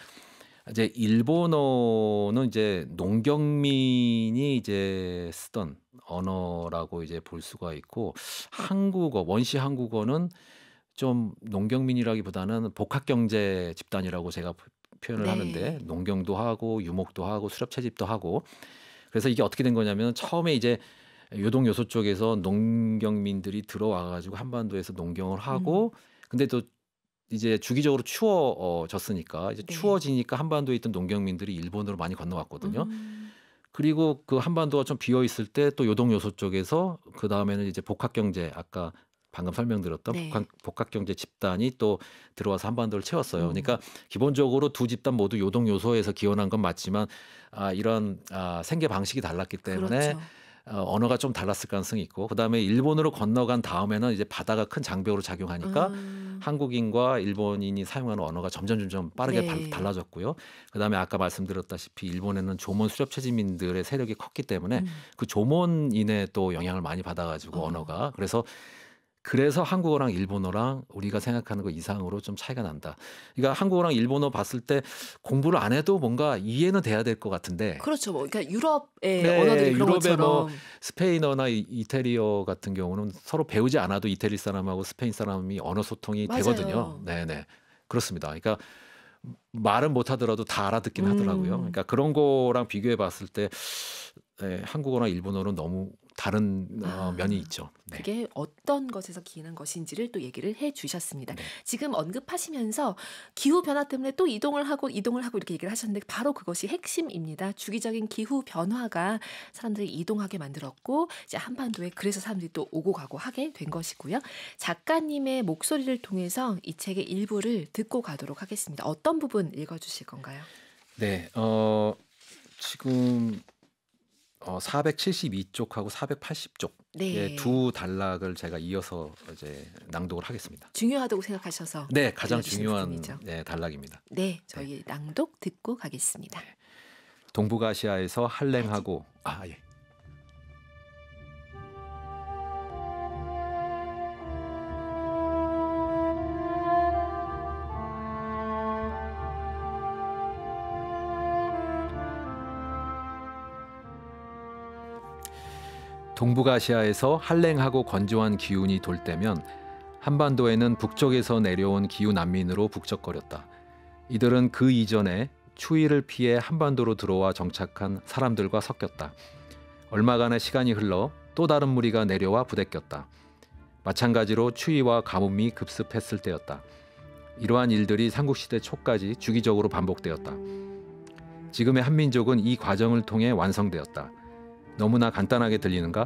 이제 일본어는 이제 농경민이 이제 쓰던 언어라고 이제 볼 수가 있고 한국어, 원시 한국어는 좀 농경민이라기보다는 복합경제 집단이라고 제가 표현을 네. 하는데 농경도 하고 유목도 하고 수렵채집도 하고 그래서 이게 어떻게 된 거냐면 처음에 이제 요동 요소 쪽에서 농경민들이 들어와 가지고 한반도에서 농경을 하고 근데 또 이제 주기적으로 추워졌으니까 이제 네. 추워지니까 한반도에 있던 농경민들이 일본으로 많이 건너왔거든요. 그리고 그 한반도가 좀 비어 있을 때 또 요동 요소 쪽에서 그 다음에는 이제 복합경제 아까 방금 설명드렸던 네. 복합경제 집단이 또 들어와서 한반도를 채웠어요. 그러니까 기본적으로 두 집단 모두 요동 요소에서 기원한 건 맞지만 이런 생계 방식이 달랐기 때문에 그렇죠. 언어가 좀 달랐을 가능성이 있고 그다음에 일본으로 건너간 다음에는 이제 바다가 큰 장벽으로 작용하니까 한국인과 일본인이 사용하는 언어가 점점 빠르게 네. 달라졌고요. 그다음에 아까 말씀드렸다시피 일본에는 조몬 수렵채집민들의 세력이 컸기 때문에 그 조몬인의 또 영향을 많이 받아가지고 언어가 그래서 한국어랑 일본어랑 우리가 생각하는 거 이상으로 좀 차이가 난다. 그러니까 한국어랑 일본어 봤을 때 공부를 안 해도 뭔가 이해는 돼야 될 것 같은데. 그렇죠. 뭐 그러니까 유럽의 네, 언어들이 그런 유럽의 것처럼 뭐 스페인어나 이태리어 같은 경우는 서로 배우지 않아도 이태리 사람하고 스페인 사람이 언어 소통이 맞아요. 되거든요. 네네. 그렇습니다. 그러니까 말은 못 하더라도 다 알아듣긴 하더라고요. 그러니까 그런 거랑 비교해 봤을 때 한국어나 일본어는 너무 다른 면이 아. 있죠. 네. 그게 어떤 것에서 기인한 것인지를 또 얘기를 해 주셨습니다. 네. 지금 언급하시면서 기후 변화 때문에 또 이동을 하고 이렇게 얘기를 하셨는데 바로 그것이 핵심입니다. 주기적인 기후 변화가 사람들이 이동하게 만들었고 이제 한반도에 그래서 사람들이 또 오고 가고 하게 된 것이고요. 작가님의 목소리를 통해서 이 책의 일부를 듣고 가도록 하겠습니다. 어떤 부분 읽어 주실 건가요? 네. 지금 472쪽하고 480쪽의 네. 두 단락을 제가 이어서 이제 낭독을 하겠습니다. 중요하다고 생각하셔서 네, 가장 들려주시는 중요한 부분이죠. 단락입니다. 네, 저희 낭독 듣고 가겠습니다. 동북아시아에서 한랭하고 예. 동북아시아에서 한랭하고 건조한 기운이 돌 때면 한반도에는 북쪽에서 내려온 기후 난민으로 북적거렸다. 이들은 그 이전에 추위를 피해 한반도로 들어와 정착한 사람들과 섞였다. 얼마간의 시간이 흘러 또 다른 무리가 내려와 부대꼈다. 마찬가지로 추위와 가뭄이 급습했을 때였다. 이러한 일들이 삼국시대 초까지 주기적으로 반복되었다. 지금의 한민족은 이 과정을 통해 완성되었다. 너무나 간단하게 들리는가?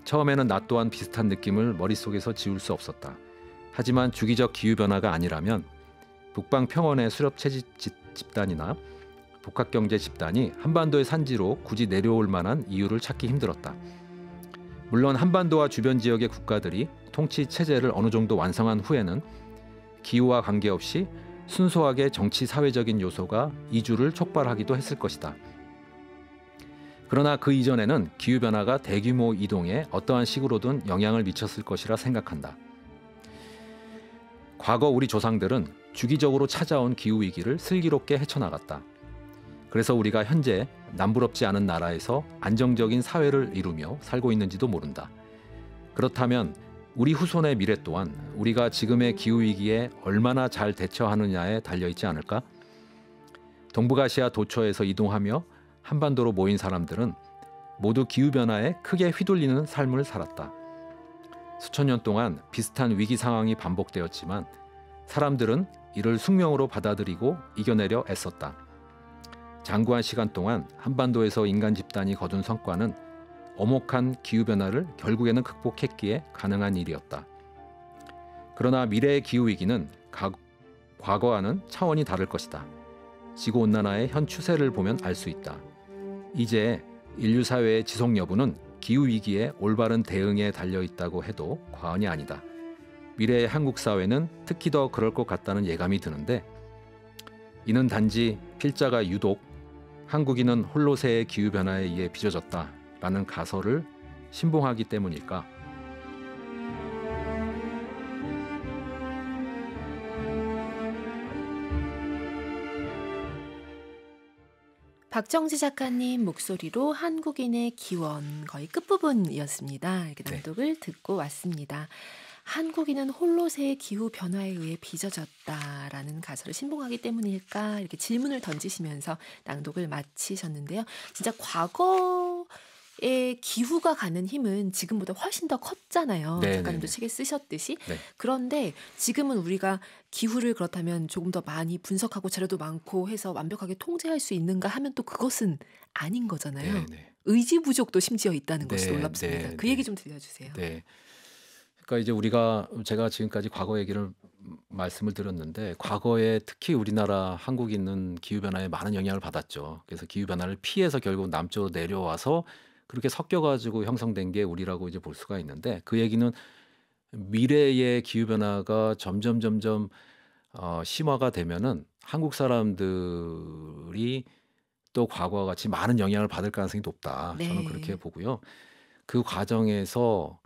처음에는 나 또한 비슷한 느낌을 머릿속에서 지울 수 없었다. 하지만 주기적 기후변화가 아니라면 북방 평원의 수렵채집 집단이나 복합경제 집단이 한반도의 산지로 굳이 내려올 만한 이유를 찾기 힘들었다. 물론 한반도와 주변 지역의 국가들이 통치 체제를 어느 정도 완성한 후에는 기후와 관계없이 순수하게 정치 사회적인 요소가 이주를 촉발하기도 했을 것이다. 그러나 그 이전에는 기후변화가 대규모 이동에 어떠한 식으로든 영향을 미쳤을 것이라 생각한다. 과거 우리 조상들은 주기적으로 찾아온 기후위기를 슬기롭게 헤쳐나갔다. 그래서 우리가 현재 남부럽지 않은 나라에서 안정적인 사회를 이루며 살고 있는지도 모른다. 그렇다면 우리 후손의 미래 또한 우리가 지금의 기후위기에 얼마나 잘 대처하느냐에 달려있지 않을까? 동북아시아 도처에서 이동하며 한반도로 모인 사람들은 모두 기후변화에 크게 휘둘리는 삶을 살았다. 수천 년 동안 비슷한 위기 상황이 반복되었지만 사람들은 이를 숙명으로 받아들이고 이겨내려 애썼다. 장구한 시간 동안 한반도에서 인간 집단이 거둔 성과는 엄혹한 기후변화를 결국에는 극복했기에 가능한 일이었다. 그러나 미래의 기후위기는 과거와는 차원이 다를 것이다. 지구온난화의 현 추세를 보면 알 수 있다. 이제 인류 사회의 지속 여부는 기후위기에 올바른 대응에 달려있다고 해도 과언이 아니다. 미래의 한국 사회는 특히 더 그럴 것 같다는 예감이 드는데 이는 단지 필자가 유독 한국인은 홀로세의 기후변화에 의해 빚어졌다라는 가설을 신봉하기 때문일까? 박정지 작가님 목소리로 한국인의 기원 거의 끝부분이었습니다. 이렇게 네. 낭독을 듣고 왔습니다. 한국인은 홀로세의 기후 변화에 의해 빚어졌다라는 가설을 신봉하기 때문일까? 이렇게 질문을 던지시면서 낭독을 마치셨는데요. 진짜 과거의 기후가 가는 힘은 지금보다 훨씬 더 컸잖아요. 네, 작가님도 네, 책에 쓰셨듯이. 네. 그런데 지금은 우리가 기후를 그렇다면 조금 더 많이 분석하고 자료도 많고 해서 완벽하게 통제할 수 있는가 하면 또 그것은 아닌 거잖아요. 네, 네. 의지 부족도 심지어 있다는 것이 네, 놀랍습니다. 네, 그 네. 얘기 좀 들려주세요. 네. 그러니까 이제 제가 지금까지 과거 얘기를 말씀을 드렸는데 과거에 특히 우리나라 한국인은 기후변화에 많은 영향을 받았죠. 그래서 기후변화를 피해서 결국 남쪽으로 내려와서 그렇게 섞여가지고 형성된 게 우리라고 이제 볼 수가 있는데 그 얘기는 미래의 기후변화가 점점 심화가 되면은 한국 사람들이 또 과거와 같이 많은 영향을 받을 가능성이 높다. 저는 그렇게 네. 보고요. 그 과정에서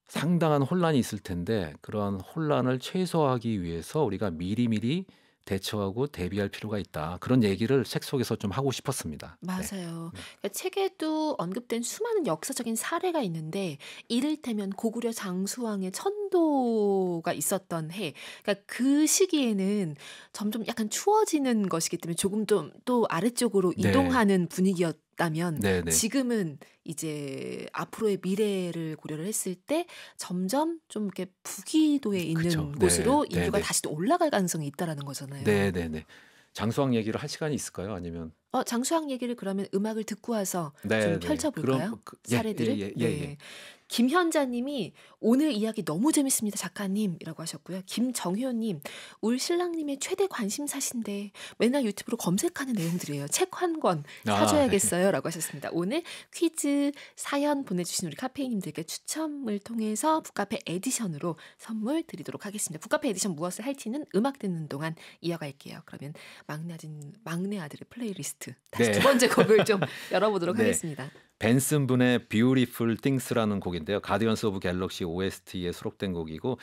상당한 혼란이 있을 텐데 그러한 혼란을 최소화하기 위해서 우리가 미리미리 대처하고 대비할 필요가 있다. 그런 얘기를 책 속에서 좀 하고 싶었습니다. 네. 맞아요. 네. 그러니까 책에도 언급된 수많은 역사적인 사례가 있는데 이를테면 고구려 장수왕의 천도가 있었던 해. 그러니까 그 시기에는 점점 약간 추워지는 것이기 때문에 조금 좀 또 아래쪽으로 네. 이동하는 분위기였 있다면 네네. 지금은 이제 앞으로의 미래를 고려를 했을 때 점점 좀 이렇게 부귀도에 그쵸. 있는 네. 곳으로 인류가 네네. 다시 또 올라갈 가능성이 있다라는 거잖아요. 네네네. 장수왕 얘기를 할 시간이 있을까요? 아니면 장수왕 얘기를 그러면 음악을 듣고 와서 좀 네네. 펼쳐 그럼 볼까요? 예 사례들을? 예예예예. 네. 김현자 님이 "오늘 이야기 너무 재밌습니다 작가님"이라고 하셨고요. 김정효 님 "울 신랑님의 최대 관심사신데 맨날 유튜브로 검색하는 내용들이에요. 책 한 권 사 아 네. 줘야겠어요."라고 하셨습니다. 오늘 퀴즈 사연 보내주신 우리 카페인님들께 추첨을 통해서 북카페 에디션으로 선물 드리도록 하겠습니다. 북카페 에디션 무엇을 할지는 음악 듣는 동안 이어갈게요. 그러면 막내 아들의 플레이리스트 다시 네. 두 번째 곡을 좀 열어보도록 네. 하겠습니다. 벤슨 분의 Beautiful Things라는 곡인데요. 가디언스 오브 갤럭시 OST에 수록된 곡이고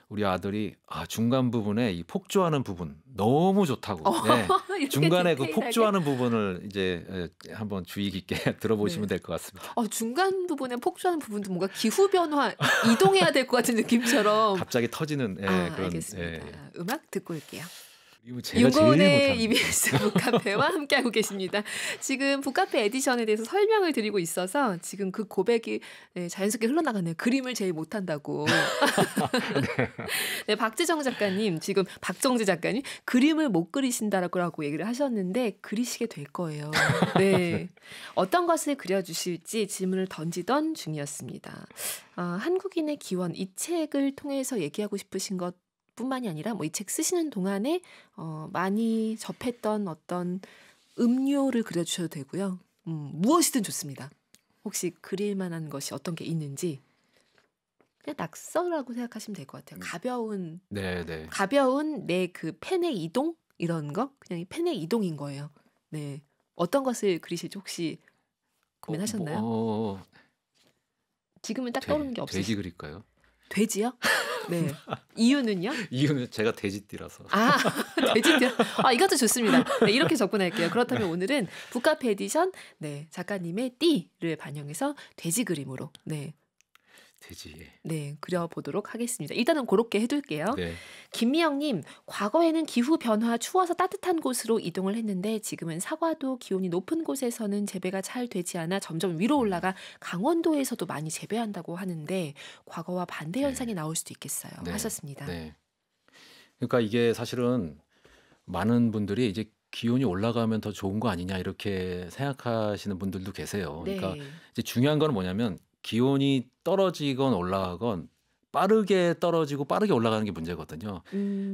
우리 아들이 중간 부분에 이 폭주하는 부분 너무 좋다고. 네. 이렇게 중간에 그 디테일하게? 폭주하는 부분을 이제 한번 주의 깊게 들어보시면 네. 될 것 같습니다. 중간 부분에 폭주하는 부분도 뭔가 기후 변화 이동해야 될 것 같은 느낌처럼. 갑자기 터지는 그런 알겠습니다. 음악 듣고 올게요. 이거 제가 제일 윤고은의 못합니다. EBS 북카페와 함께하고 계십니다. 지금 북카페 에디션에 대해서 설명을 드리고 있어서 지금 그 고백이 자연스럽게 흘러나가네요. 그림을 제일 못한다고. 네, 박지정 작가님, 지금 박정재 작가님 그림을 못 그리신다라고 얘기를 하셨는데 그리시게 될 거예요. 네, 어떤 것을 그려주실지 질문을 던지던 중이었습니다. 한국인의 기원 이 책을 통해서 얘기하고 싶으신 것 뿐만이 아니라 이 책 쓰시는 동안에 많이 접했던 어떤 음료를 그려주셔도 되고요. 무엇이든 좋습니다. 혹시 그릴 만한 것이 어떤 게 있는지 그냥 낙서라고 생각하시면 될 것 같아요. 네네. 가벼운 내 그 펜의 이동 이런 거 그냥 이 펜의 이동인 거예요. 네, 어떤 것을 그리실지 혹시 고민하셨나요? 지금은 딱 떠오르는 게 돼지 없으시죠? 그릴까요? 돼지요? 네. 이유는요? 이유는 제가 돼지띠라서. 돼지띠. 이것도 좋습니다. 네, 이렇게 접근할게요. 그렇다면 오늘은 북카페 에디션 작가님의 띠를 반영해서 돼지 그림으로 돼지. 그려보도록 하겠습니다. 일단은 그렇게 해둘게요. 네. 김미영님, 과거에는 기후 변화 추워서 따뜻한 곳으로 이동을 했는데 지금은 사과도 기온이 높은 곳에서는 재배가 잘 되지 않아 점점 위로 올라가 강원도에서도 많이 재배한다고 하는데 과거와 반대 현상이 나올 수도 있겠어요. 네. 하셨습니다. 네. 그러니까 이게 사실은 많은 분들이 이제 기온이 올라가면 더 좋은 거 아니냐 이렇게 생각하시는 분들도 계세요. 그러니까 이제 중요한 건 뭐냐면 기온이 떨어지건 올라가건 빠르게 떨어지고 빠르게 올라가는 게 문제거든요.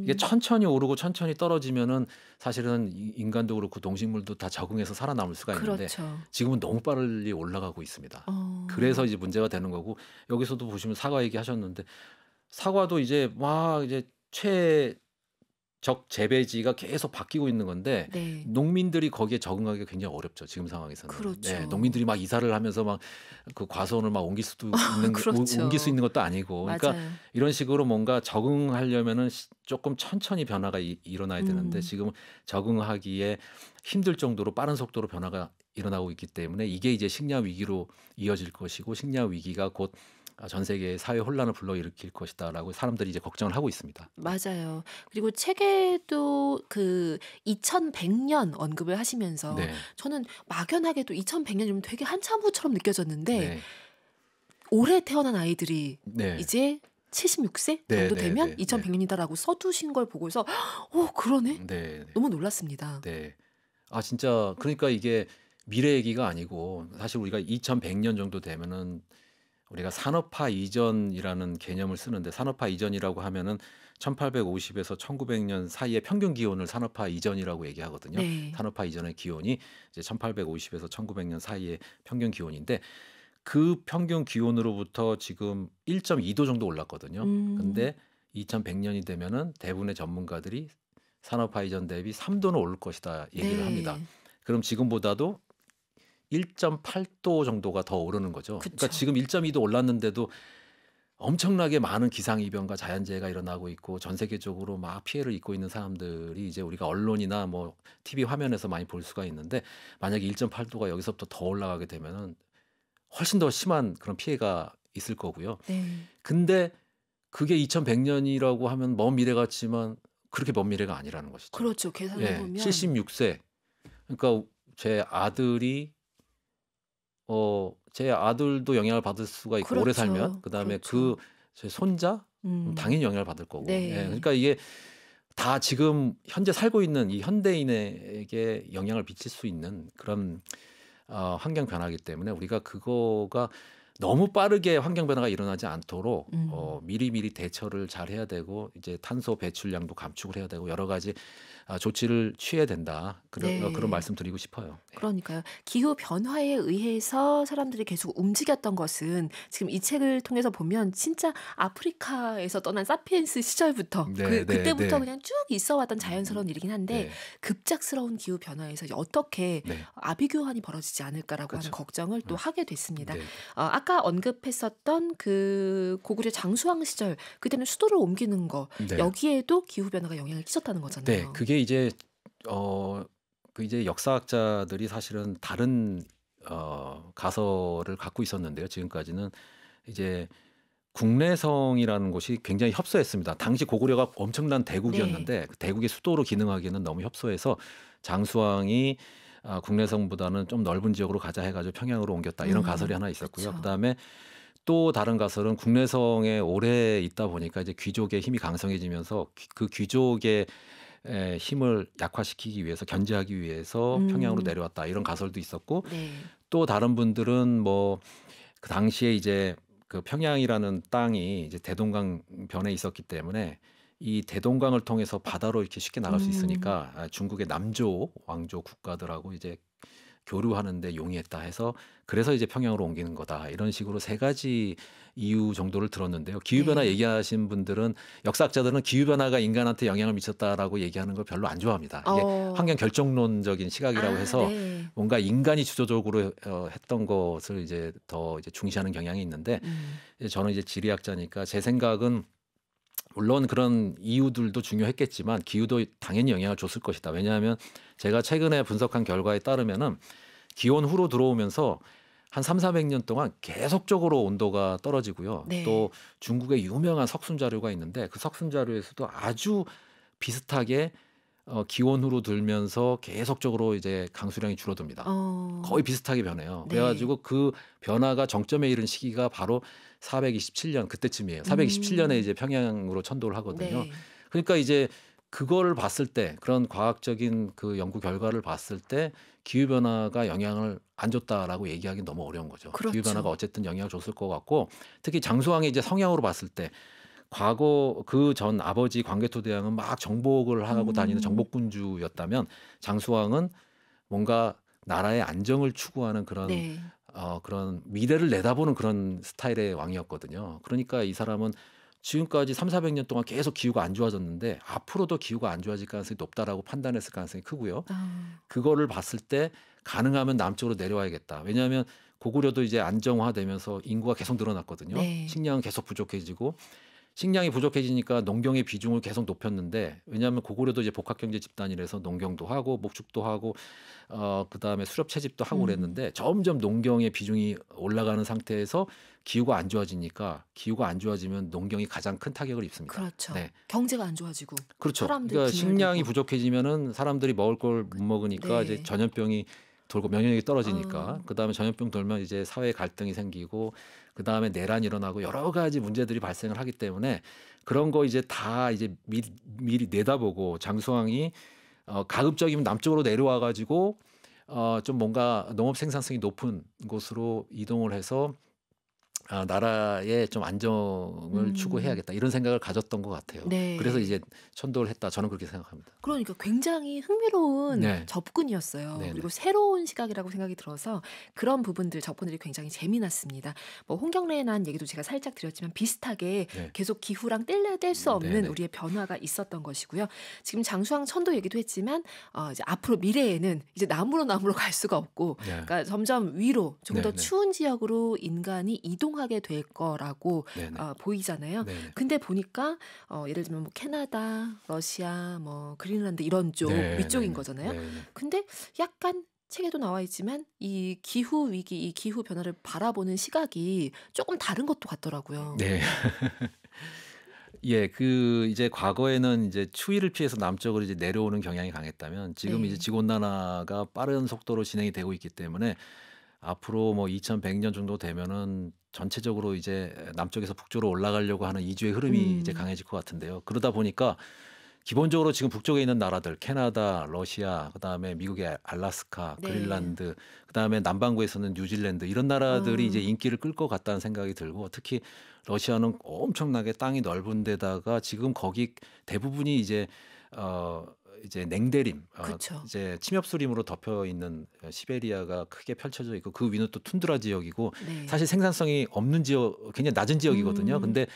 이게 천천히 오르고 천천히 떨어지면은 사실은 인간도 그렇고 동식물도 다 적응해서 살아남을 수가 있는데 그렇죠. 지금은 너무 빨리 올라가고 있습니다. 그래서 이제 문제가 되는 거고 여기서도 보시면 사과 얘기하셨는데 사과도 이제 막 이제 최적 재배지가 계속 바뀌고 있는 건데 네. 농민들이 거기에 적응하기가 굉장히 어렵죠. 지금 상황에서는. 그렇죠. 네, 농민들이 막 이사를 하면서 막 그 과수원을 막 옮길 수도 있는 그렇죠. 옮길 수 있는 것도 아니고. 그러니까 맞아요. 이런 식으로 뭔가 적응하려면은 조금 천천히 변화가 일어나야 되는데 지금 적응하기에 힘들 정도로 빠른 속도로 변화가 일어나고 있기 때문에 이게 이제 식량 위기로 이어질 것이고 식량 위기가 곧 전 세계의 사회 혼란을 불러일으킬 것이다라고 사람들이 이제 걱정을 하고 있습니다. 맞아요. 그리고 책에도 그 2100년 언급을 하시면서 네. 저는 막연하게도 2100년이면 되게 한참 후처럼 느껴졌는데 네. 올해 태어난 아이들이 네. 이제 76세 네, 정도 네, 되면 네, 2100년이다라고 써두신 걸 보고서 그러네? 네. 너무 놀랐습니다. 네. 진짜 그러니까 이게 미래 얘기가 아니고 사실 우리가 2100년 정도 되면은 우리가 산업화 이전이라는 개념을 쓰는데 산업화 이전이라고 하면은 1850에서 1900년 사이의 평균 기온을 산업화 이전이라고 얘기하거든요. 네. 산업화 이전의 기온이 이제 1850에서 1900년 사이의 평균 기온인데 그 평균 기온으로부터 지금 1.2도 정도 올랐거든요. 근데 2100년이 되면은 대부분의 전문가들이 산업화 이전 대비 3도는 오를 것이다 얘기를 합니다. 그럼 지금보다도 1.8도 정도가 더 오르는 거죠. 그러니까 지금 1.2도 올랐는데도 엄청나게 많은 기상이변과 자연재해가 일어나고 있고 전 세계적으로 막 피해를 입고 있는 사람들이 이제 우리가 언론이나 뭐 TV 화면에서 많이 볼 수가 있는데 만약에 1.8도가 여기서부터 더 올라가게 되면은 훨씬 더 심한 그런 피해가 있을 거고요. 근데 그게 2100년이라고 하면 먼 미래 같지만 그렇게 먼 미래가 아니라는 것이죠. 그렇죠. 계산해 보면 76세. 그러니까 제 아들이 제 아들도 영향을 받을 수가 있고 오래 살면 그렇죠. 그다음에 그렇죠. 제 손자 음. 당연히 영향을 받을 거고. 예. 네. 그러니까 이게 다 지금 현재 살고 있는 이 현대인에게 영향을 미칠 수 있는 그런 환경 변화이기 때문에 우리가 그거가 너무 빠르게 환경 변화가 일어나지 않도록 음. 미리미리 대처를 잘 해야 되고 이제 탄소 배출량도 감축을 해야 되고 여러 가지 조치를 취해야 된다. 그런 네. 말씀 드리고 싶어요. 네. 그러니까요. 기후 변화에 의해서 사람들이 계속 움직였던 것은 지금 이 책을 통해서 보면 진짜 아프리카에서 떠난 사피엔스 시절부터 네, 네, 그때부터 네. 그냥 쭉 있어 왔던 자연스러운 일이긴 한데 네. 급작스러운 기후 변화에서 어떻게 네. 아비규환이 벌어지지 않을까라고 하는 그렇죠. 걱정을 또 하게 됐습니다. 네. 아까 언급했었던 그 고구려 장수왕 시절 그때는 수도를 옮기는 거 네. 여기에도 기후 변화가 영향을 끼쳤다는 네. 거잖아요. 그게 이제 어 이제 역사학자들이 사실은 다른 가설을 갖고 있었는데요. 지금까지는 이제 국내성이라는 곳이 굉장히 협소했습니다. 당시 고구려가 엄청난 네. 대국이었는데 그 대국의 수도로 기능하기에는 너무 협소해서 장수왕이 국내성보다는 좀 넓은 지역으로 가자 해가지고 평양으로 옮겼다 이런 가설이 하나 있었고요. 그쵸. 그다음에 또 다른 가설은 국내성에 오래 있다 보니까 이제 귀족의 힘이 강성해지면서 그 귀족의 힘을 약화시키기 위해서 견제하기 위해서 평양으로 음. 내려왔다 이런 가설도 있었고 네. 또 다른 분들은 뭐 그 당시에 이제 그 평양이라는 땅이 이제 대동강 변에 있었기 때문에 이 대동강을 통해서 바다로 이렇게 쉽게 나갈 수 음. 있으니까 중국의 남조 왕조 국가들하고 이제 교류하는 데 용이했다 해서 그래서 이제 평양으로 옮기는 거다. 이런 식으로 세 가지 이유 정도를 들었는데요. 기후 변화 네. 얘기하신 분들은 역사학자들은 기후 변화가 인간한테 영향을 미쳤다라고 얘기하는 걸 별로 안 좋아합니다. 이게 환경 어. 결정론적인 시각이라고 해서 네. 뭔가 인간이 주도적으로 했던 것을 이제 더 이제 중시하는 경향이 있는데 음. 이제 저는 이제 지리학자니까 제 생각은 물론 그런 이유들도 중요했겠지만 기후도 당연히 영향을 줬을 것이다. 왜냐하면 제가 최근에 분석한 결과에 따르면은 기온 후로 들어오면서 한 3,400년 동안 계속적으로 온도가 떨어지고요. 또 네. 중국의 유명한 석순 자료가 있는데 그 석순 자료에서도 아주 비슷하게 기온 후로 들면서 계속적으로 이제 강수량이 줄어듭니다. 거의 어. 비슷하게 변해요. 그래 네. 가지고 그 변화가 정점에 이른 시기가 바로 427년 그때쯤이에요. 427년에 음. 이제 평양으로 천도를 하거든요. 네. 그러니까 이제 그거를 봤을 때 그런 과학적인 그 연구 결과를 봤을 때 기후 변화가 영향을 안 줬다라고 얘기하기는 너무 어려운 거죠. 기후 변화가 그렇죠. 어쨌든 영향을 줬을 것 같고 특히 장수왕의 이제 성향으로 봤을 때 과거 그 전 아버지 광개토대왕은 막 정복을 하고 다니는 음. 정복군주였다면 장수왕은 뭔가 나라의 안정을 추구하는 네. 그런 미래를 내다보는 그런 스타일의 왕이었거든요. 그러니까 이 사람은 지금까지 3,400년 동안 계속 기후가 안 좋아졌는데 앞으로도 기후가 안 좋아질 가능성이 높다라고 판단했을 가능성이 크고요. 아. 그거를 봤을 때 가능하면 남쪽으로 내려와야겠다. 왜냐하면 고구려도 이제 안정화되면서 인구가 계속 늘어났거든요. 네. 식량은 계속 부족해지고 식량이 부족해지니까 농경의 비중을 계속 높였는데 왜냐하면 고구려도 이제 복합경제 집단이라서 농경도 하고 목축도 하고 그다음에 수렵 채집도 하고 음. 그랬는데 점점 농경의 비중이 올라가는 상태에서 기후가 안 좋아지니까 기후가 안 좋아지면 농경이 가장 큰 타격을 입습니다. 그렇죠. 네. 경제가 안 좋아지고 그렇죠. 사람들 그러니까 식량이 빈혈되고. 부족해지면은 사람들이 먹을 걸 못 먹으니까 이제 네. 전염병이 돌고 면역력이 떨어지니까 어. 그다음에 전염병 돌면 이제 사회 갈등이 생기고 그다음에 내란이 일어나고 여러 가지 문제들이 발생을 하기 때문에 그런 거 이제 다 이제 미리 내다보고 장수왕이 가급적이면 남쪽으로 내려와 가지고 좀 뭔가 농업 생산성이 높은 곳으로 이동을 해서 나라의 좀 안정을 음. 추구해야겠다 이런 생각을 가졌던 것 같아요. 그래서 네. 이제 천도를 했다. 저는 그렇게 생각합니다. 그러니까 굉장히 흥미로운 네. 접근이었어요. 그리고 네네. 새로운 시각이라고 생각이 들어서 그런 부분들 접근들이 굉장히 재미났습니다. 뭐 홍경래에 난 얘기도 제가 살짝 드렸지만 비슷하게 네. 계속 기후랑 뗄래야 뗄 수 없는 네네. 우리의 변화가 있었던 것이고요. 지금 장수왕 천도 얘기도 했지만 이제 앞으로 미래에는 이제 남으로 갈 수가 없고 네. 그러니까 점점 위로 좀 더 네네. 추운 지역으로 인간이 이동하게 될 거라고 네네. 보이잖아요. 네네. 근데 보니까 예를 들면 뭐 캐나다, 러시아, 뭐 그린란드 이런 쪽 위쪽인 네네네. 거잖아요. 네네. 근데 약간 책에도 나와 있지만 이 기후 위기, 이 기후 변화를 바라보는 시각이 조금 다른 것도 같더라고요. 네. 예. 그 이제 과거에는 이제 추위를 피해서 남쪽으로 이제 내려오는 경향이 강했다면 지금 이제 네. 지구 온난화가 빠른 속도로 진행이 되고 있기 때문에 앞으로 뭐 2100년 정도 되면은 전체적으로 이제 남쪽에서 북쪽으로 올라가려고 하는 이주의 흐름이 이제 음. 강해질 것 같은데요. 그러다 보니까 기본적으로 지금 북쪽에 있는 나라들 캐나다, 러시아, 그다음에 미국의 알래스카, 네. 그린란드, 그다음에 남반구에서는 뉴질랜드 이런 나라들이 이제 어. 인기를 끌 것 같다는 생각이 들고 특히 러시아는 엄청나게 땅이 넓은 데다가 지금 거기 대부분이 어 이제 냉대림 그쵸. 이제 침엽수림으로 덮여 있는 시베리아가 크게 펼쳐져 있고 그 위는 또 툰드라 지역이고 네. 사실 생산성이 없는 지역 굉장히 낮은 지역이거든요. 음. 근데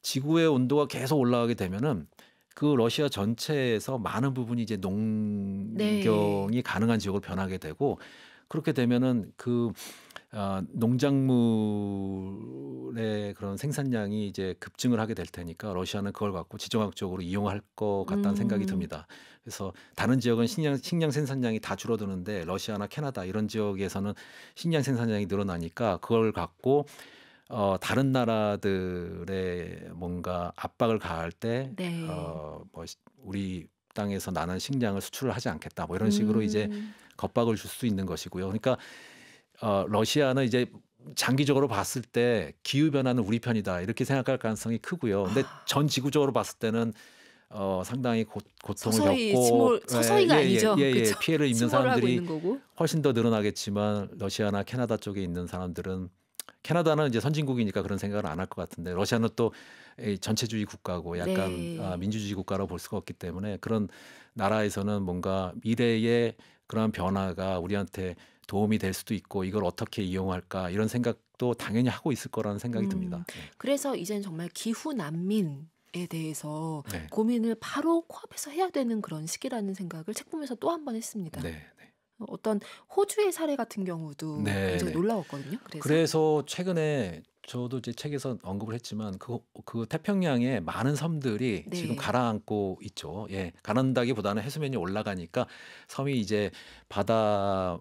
지구의 온도가 계속 올라가게 되면은 그 러시아 전체에서 많은 부분이 이제 네. 농경이 가능한 지역으로 변하게 되고 그렇게 되면은 농작물의 그런 생산량이 이제 급증을 하게 될 테니까 러시아는 그걸 갖고 지정학적으로 이용할 것 같다는 생각이 음. 듭니다. 그래서 다른 지역은 식량 생산량이 다 줄어드는데 러시아나 캐나다 이런 지역에서는 식량 생산량이 늘어나니까 그걸 갖고 다른 나라들의 뭔가 압박을 가할 때 네. 뭐 우리 땅에서 나는 식량을 수출을 하지 않겠다. 뭐 이런 식으로 이제 음. 겁박을 줄 수 있는 것이고요. 그러니까 러시아는 이제 장기적으로 봤을 때 기후 변화는 우리 편이다 이렇게 생각할 가능성이 크고요. 근데 아. 전 지구적으로 봤을 때는 상당히 고통을 서서히 겪고 침몰 서서히가 아니죠. 그쵸. 피해를 입는 침몰을 하고 사람들이 있는 거고. 훨씬 더 늘어나겠지만 러시아나 캐나다 쪽에 있는 사람들은 캐나다는 이제 선진국이니까 그런 생각을 안 할 것 같은데 러시아는 또 전체주의 국가고 약간 네. 민주주의 국가로 볼 수가 없기 때문에 그런 나라에서는 뭔가 미래의 그런 변화가 우리한테 도움이 될 수도 있고 이걸 어떻게 이용할까 이런 생각도 당연히 하고 있을 거라는 생각이 듭니다. 네. 그래서 이젠 정말 기후 난민에 대해서 네. 고민을 바로 코앞에서 해야 되는 그런 시기라는 생각을 책 보면서 또 한 번 했습니다. 네. 네. 어떤 호주의 사례 같은 경우도 네. 굉장히 네. 놀라웠거든요. 그래서 그래서 최근에 저도 이제 책에서 언급을 했지만 그 태평양에 많은 섬들이 지금 네. 가라앉고 있죠. 예. 가라앉다기보다는 해수면이 올라가니까 섬이 이제 바다에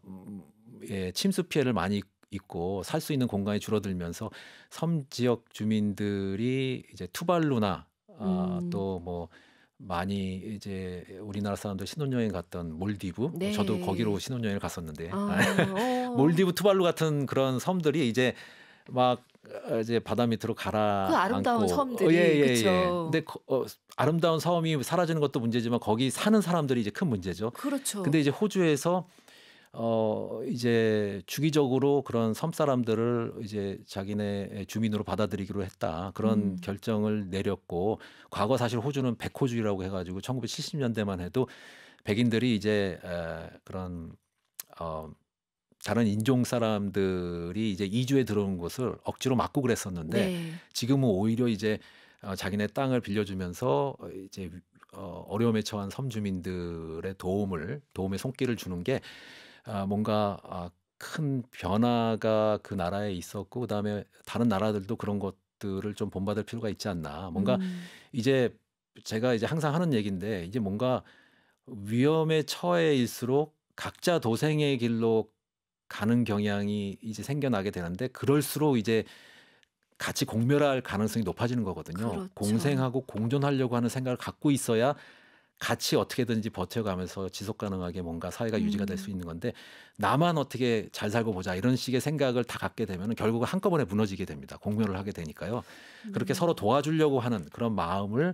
침수 피해를 많이 입고 살 수 있는 공간이 줄어들면서 섬 지역 주민들이 이제 투발루나 음. 또 뭐 많이 이제 우리나라 사람들 신혼여행 갔던 몰디브 저도 거기로 네. 신혼여행을 갔었는데 아. 어. 몰디브 투발루 같은 그런 섬들이 이제 막 이제 바다 밑으로 그 아름다운 가라앉고 섬들이 예예예. 근데 그쵸. 아름다운 섬이 사라지는 것도 문제지만 거기 사는 사람들이 이제 큰 문제죠. 근데 그렇죠. 이제 호주에서 이제 주기적으로 그런 섬 사람들을 이제 자기네 주민으로 받아들이기로 했다. 그런 음. 결정을 내렸고 과거 사실 호주는 백호주의라고 해 가지고 1970년대만 해도 백인들이 이제 그런 어 다른 인종 사람들이 이제 이주해 들어온 것을 억지로 막고 그랬었는데 네. 지금은 오히려 이제 자기네 땅을 빌려주면서 이제 어려움에 처한 섬 주민들의 도움의 손길을 주는 게 뭔가 큰 변화가 그 나라에 있었고 그다음에 다른 나라들도 그런 것들을 좀 본받을 필요가 있지 않나. 뭔가 음. 이제 제가 이제 항상 하는 얘기인데 이제 뭔가 위험에 처해일수록 각자 도생의 길로 가는 경향이 이제 생겨나게 되는데 그럴수록 이제 같이 공멸할 가능성이 높아지는 거거든요. 그렇죠. 공생하고 공존하려고 하는 생각을 갖고 있어야 같이 어떻게든지 버텨가면서 지속 가능하게 뭔가 사회가 유지가 될 수 음. 있는 건데 나만 어떻게 잘 살고 보자 이런 식의 생각을 다 갖게 되면 결국은 한꺼번에 무너지게 됩니다. 공멸을 하게 되니까요. 그렇게 서로 음. 도와주려고 하는 그런 마음을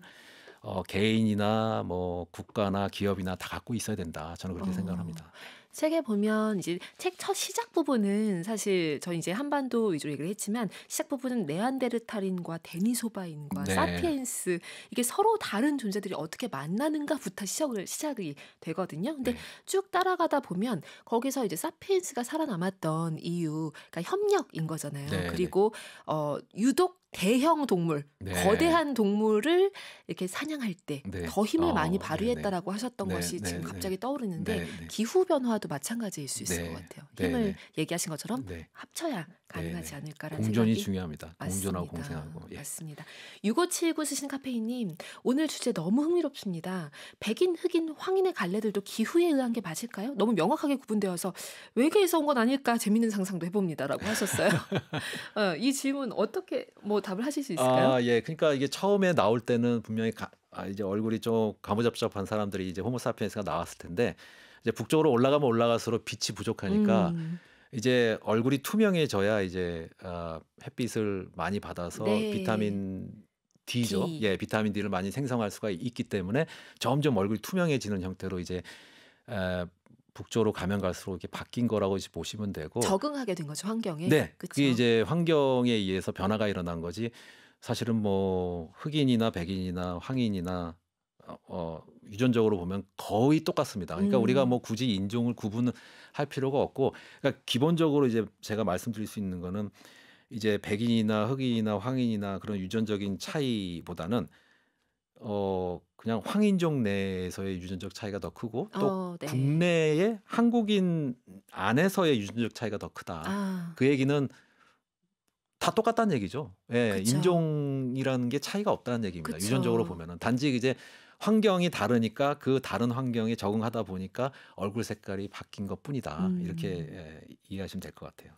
개인이나 뭐 국가나 기업이나 다 갖고 있어야 된다. 저는 그렇게 생각을 어. 합니다. 책에 보면 이제 책 첫 시작 부분은 사실 저는 이제 한반도 위주로 얘기를 했지만 시작 부분은 네안데르탈인과 데니소바인과 네. 사피엔스 이게 서로 다른 존재들이 어떻게 만나는가부터 시작이 되거든요. 근데 네. 쭉 따라가다 보면 거기서 이제 사피엔스가 살아남았던 이유, 그러니까 협력인 거잖아요. 네 네. 그리고 유독 대형 동물, 네. 거대한 동물을 이렇게 사냥할 때 네. 더 힘을 많이 네네. 발휘했다라고 하셨던 네 것이 지금 네 네. 갑자기 떠오르는데 네 네. 기후 변화도 마찬가지일 수 있을 것 네. 같아요. 힘을 네네. 얘기하신 것처럼 네. 합쳐야 가능하지 네네. 않을까라는 공존이 생각이 중요합니다. 공존하고 맞습니다. 공생하고. 예. 맞습니다. 6579 쓰신 카페인님, 오늘 주제 너무 흥미롭습니다. 백인, 흑인, 황인의 갈래들도 기후에 의한 게 맞을까요? 너무 명확하게 구분되어서 외계에서 온 건 아닐까 재밌는 상상도 해봅니다라고 하셨어요. 이 질문 어떻게 뭐 답을 하실 수 있을까요? 예. 그러니까 이게 처음에 나올 때는 분명히 이제 얼굴이 좀 가무잡잡한 사람들이 이제 호모 사피엔스가 나왔을 텐데 이제 북쪽으로 올라가면 올라갈수록 빛이 부족하니까 음. 이제 얼굴이 투명해져야 이제 햇빛을 많이 받아서 네. 비타민 D죠. D. 예, 비타민 D를 많이 생성할 수가 있기 때문에 점점 얼굴이 투명해지는 형태로 이제 북쪽으로 가면 갈수록 이렇게 바뀐 거라고 이제 보시면 되고. 적응하게 된 거죠, 환경에. 네, 그쵸? 그게 이제 환경에 의해서 변화가 일어난 거지. 사실은 뭐 흑인이나 백인이나 황인이나 유전적으로 보면 거의 똑같습니다. 그러니까 우리가 뭐 굳이 인종을 구분할 필요가 없고, 그러니까 기본적으로 이제 제가 말씀드릴 수 있는 거는 이제 백인이나 흑인이나 황인이나 그런 유전적인 차이보다는 그냥 황인종 내에서의 유전적 차이가 더 크고 또 네. 국내의 한국인 안에서의 유전적 차이가 더 크다. 그 얘기는 다 똑같다는 얘기죠. 예, 그쵸. 인종이라는 게 차이가 없다는 얘기입니다. 그쵸. 유전적으로 보면은 단지 이제 환경이 다르니까 그 다른 환경에 적응하다 보니까 얼굴 색깔이 바뀐 것뿐이다. 이렇게 이해하시면 될 것 같아요.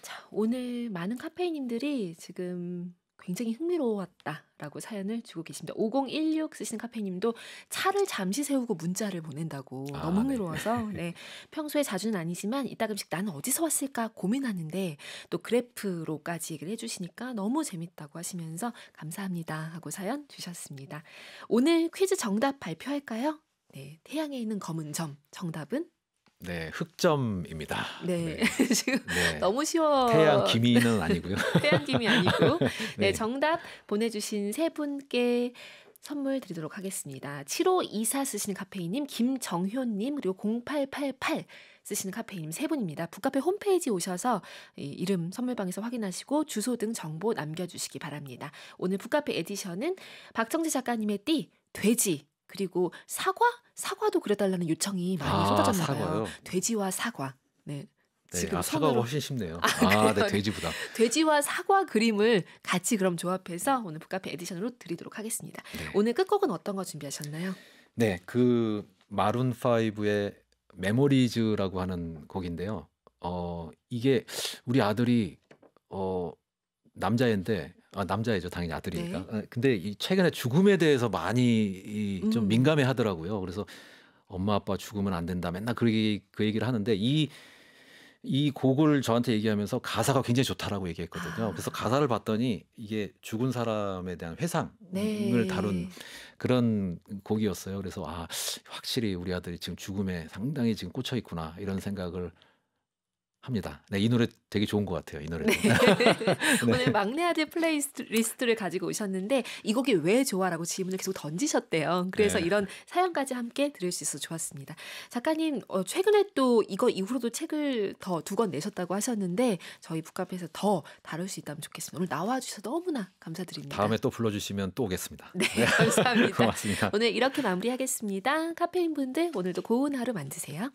자, 오늘 많은 카페인님들이 지금 굉장히 흥미로웠다라고 사연을 주고 계십니다. 5016 쓰시는 카페인님도 차를 잠시 세우고 문자를 보낸다고 너무 흥미로워서 네. 평소에 자주는 아니지만 이따금씩 나는 어디서 왔을까 고민하는데 또 그래프로까지 얘기를 해주시니까 너무 재밌다고 하시면서 감사합니다 하고 사연 주셨습니다. 오늘 퀴즈 정답 발표할까요? 네, 태양에 있는 검은 점 정답은? 네, 흑점입니다. 네, 지금 네. 너무 쉬워. 태양 기미는 아니고요. 태양 김이 아니고. 네, 네. 정답 보내주신 세 분께 선물 드리도록 하겠습니다. 7524 쓰시는 카페인님, 김정효님, 그리고 0888 쓰시는 카페인님 세 분입니다. 북카페 홈페이지 오셔서 이름 선물방에서 확인하시고 주소 등 정보 남겨주시기 바랍니다. 오늘 북카페 에디션은 박정재 작가님의 띠, 돼지, 그리고 사과도 그려달라는 요청이 많이 쏟아졌나 봐요. 사과요? 돼지와 사과. 네. 네, 지금 사과가 손으로 훨씬 쉽네요. 그래요? 네, 돼지보다. 돼지와 사과 그림을 같이 그럼 조합해서 오늘 북카페 에디션으로 드리도록 하겠습니다. 네. 오늘 끝곡은 어떤 거 준비하셨나요? 네, 그 마룬 5의 메모리즈라고 하는 곡인데요. 이게 우리 아들이 남자애인데 남자애죠, 당연히 아들이니까. 근데 최근에 죽음에 대해서 많이 좀 민감해 하더라고요. 그래서 엄마 아빠 죽으면 안 된다 맨날 그 얘기를 하는데 이 곡을 저한테 얘기하면서 가사가 굉장히 좋다라고 얘기했거든요. 그래서 가사를 봤더니 이게 죽은 사람에 대한 회상을 다룬 그런 곡이었어요. 그래서 확실히 우리 아들이 지금 죽음에 상당히 지금 꽂혀 있구나 이런 생각을 합니다. 네, 이 노래 되게 좋은 것 같아요. 이 노래도. 네. 오늘 막내 아들 플레이리스트를 가지고 오셨는데 이 곡이 왜 좋아라고 질문을 계속 던지셨대요. 그래서 이런 사연까지 함께 들을 수 있어서 좋았습니다. 작가님 최근에 또 이거 이후로도 책을 더 2권 내셨다고 하셨는데 저희 북카페에서 더 다룰 수 있다면 좋겠습니다. 오늘 나와주셔서 너무나 감사드립니다. 다음에 또 불러주시면 또 오겠습니다. 네, 감사합니다. 고맙습니다. 오늘 이렇게 마무리하겠습니다. 카페인 분들 오늘도 고운 하루 만드세요.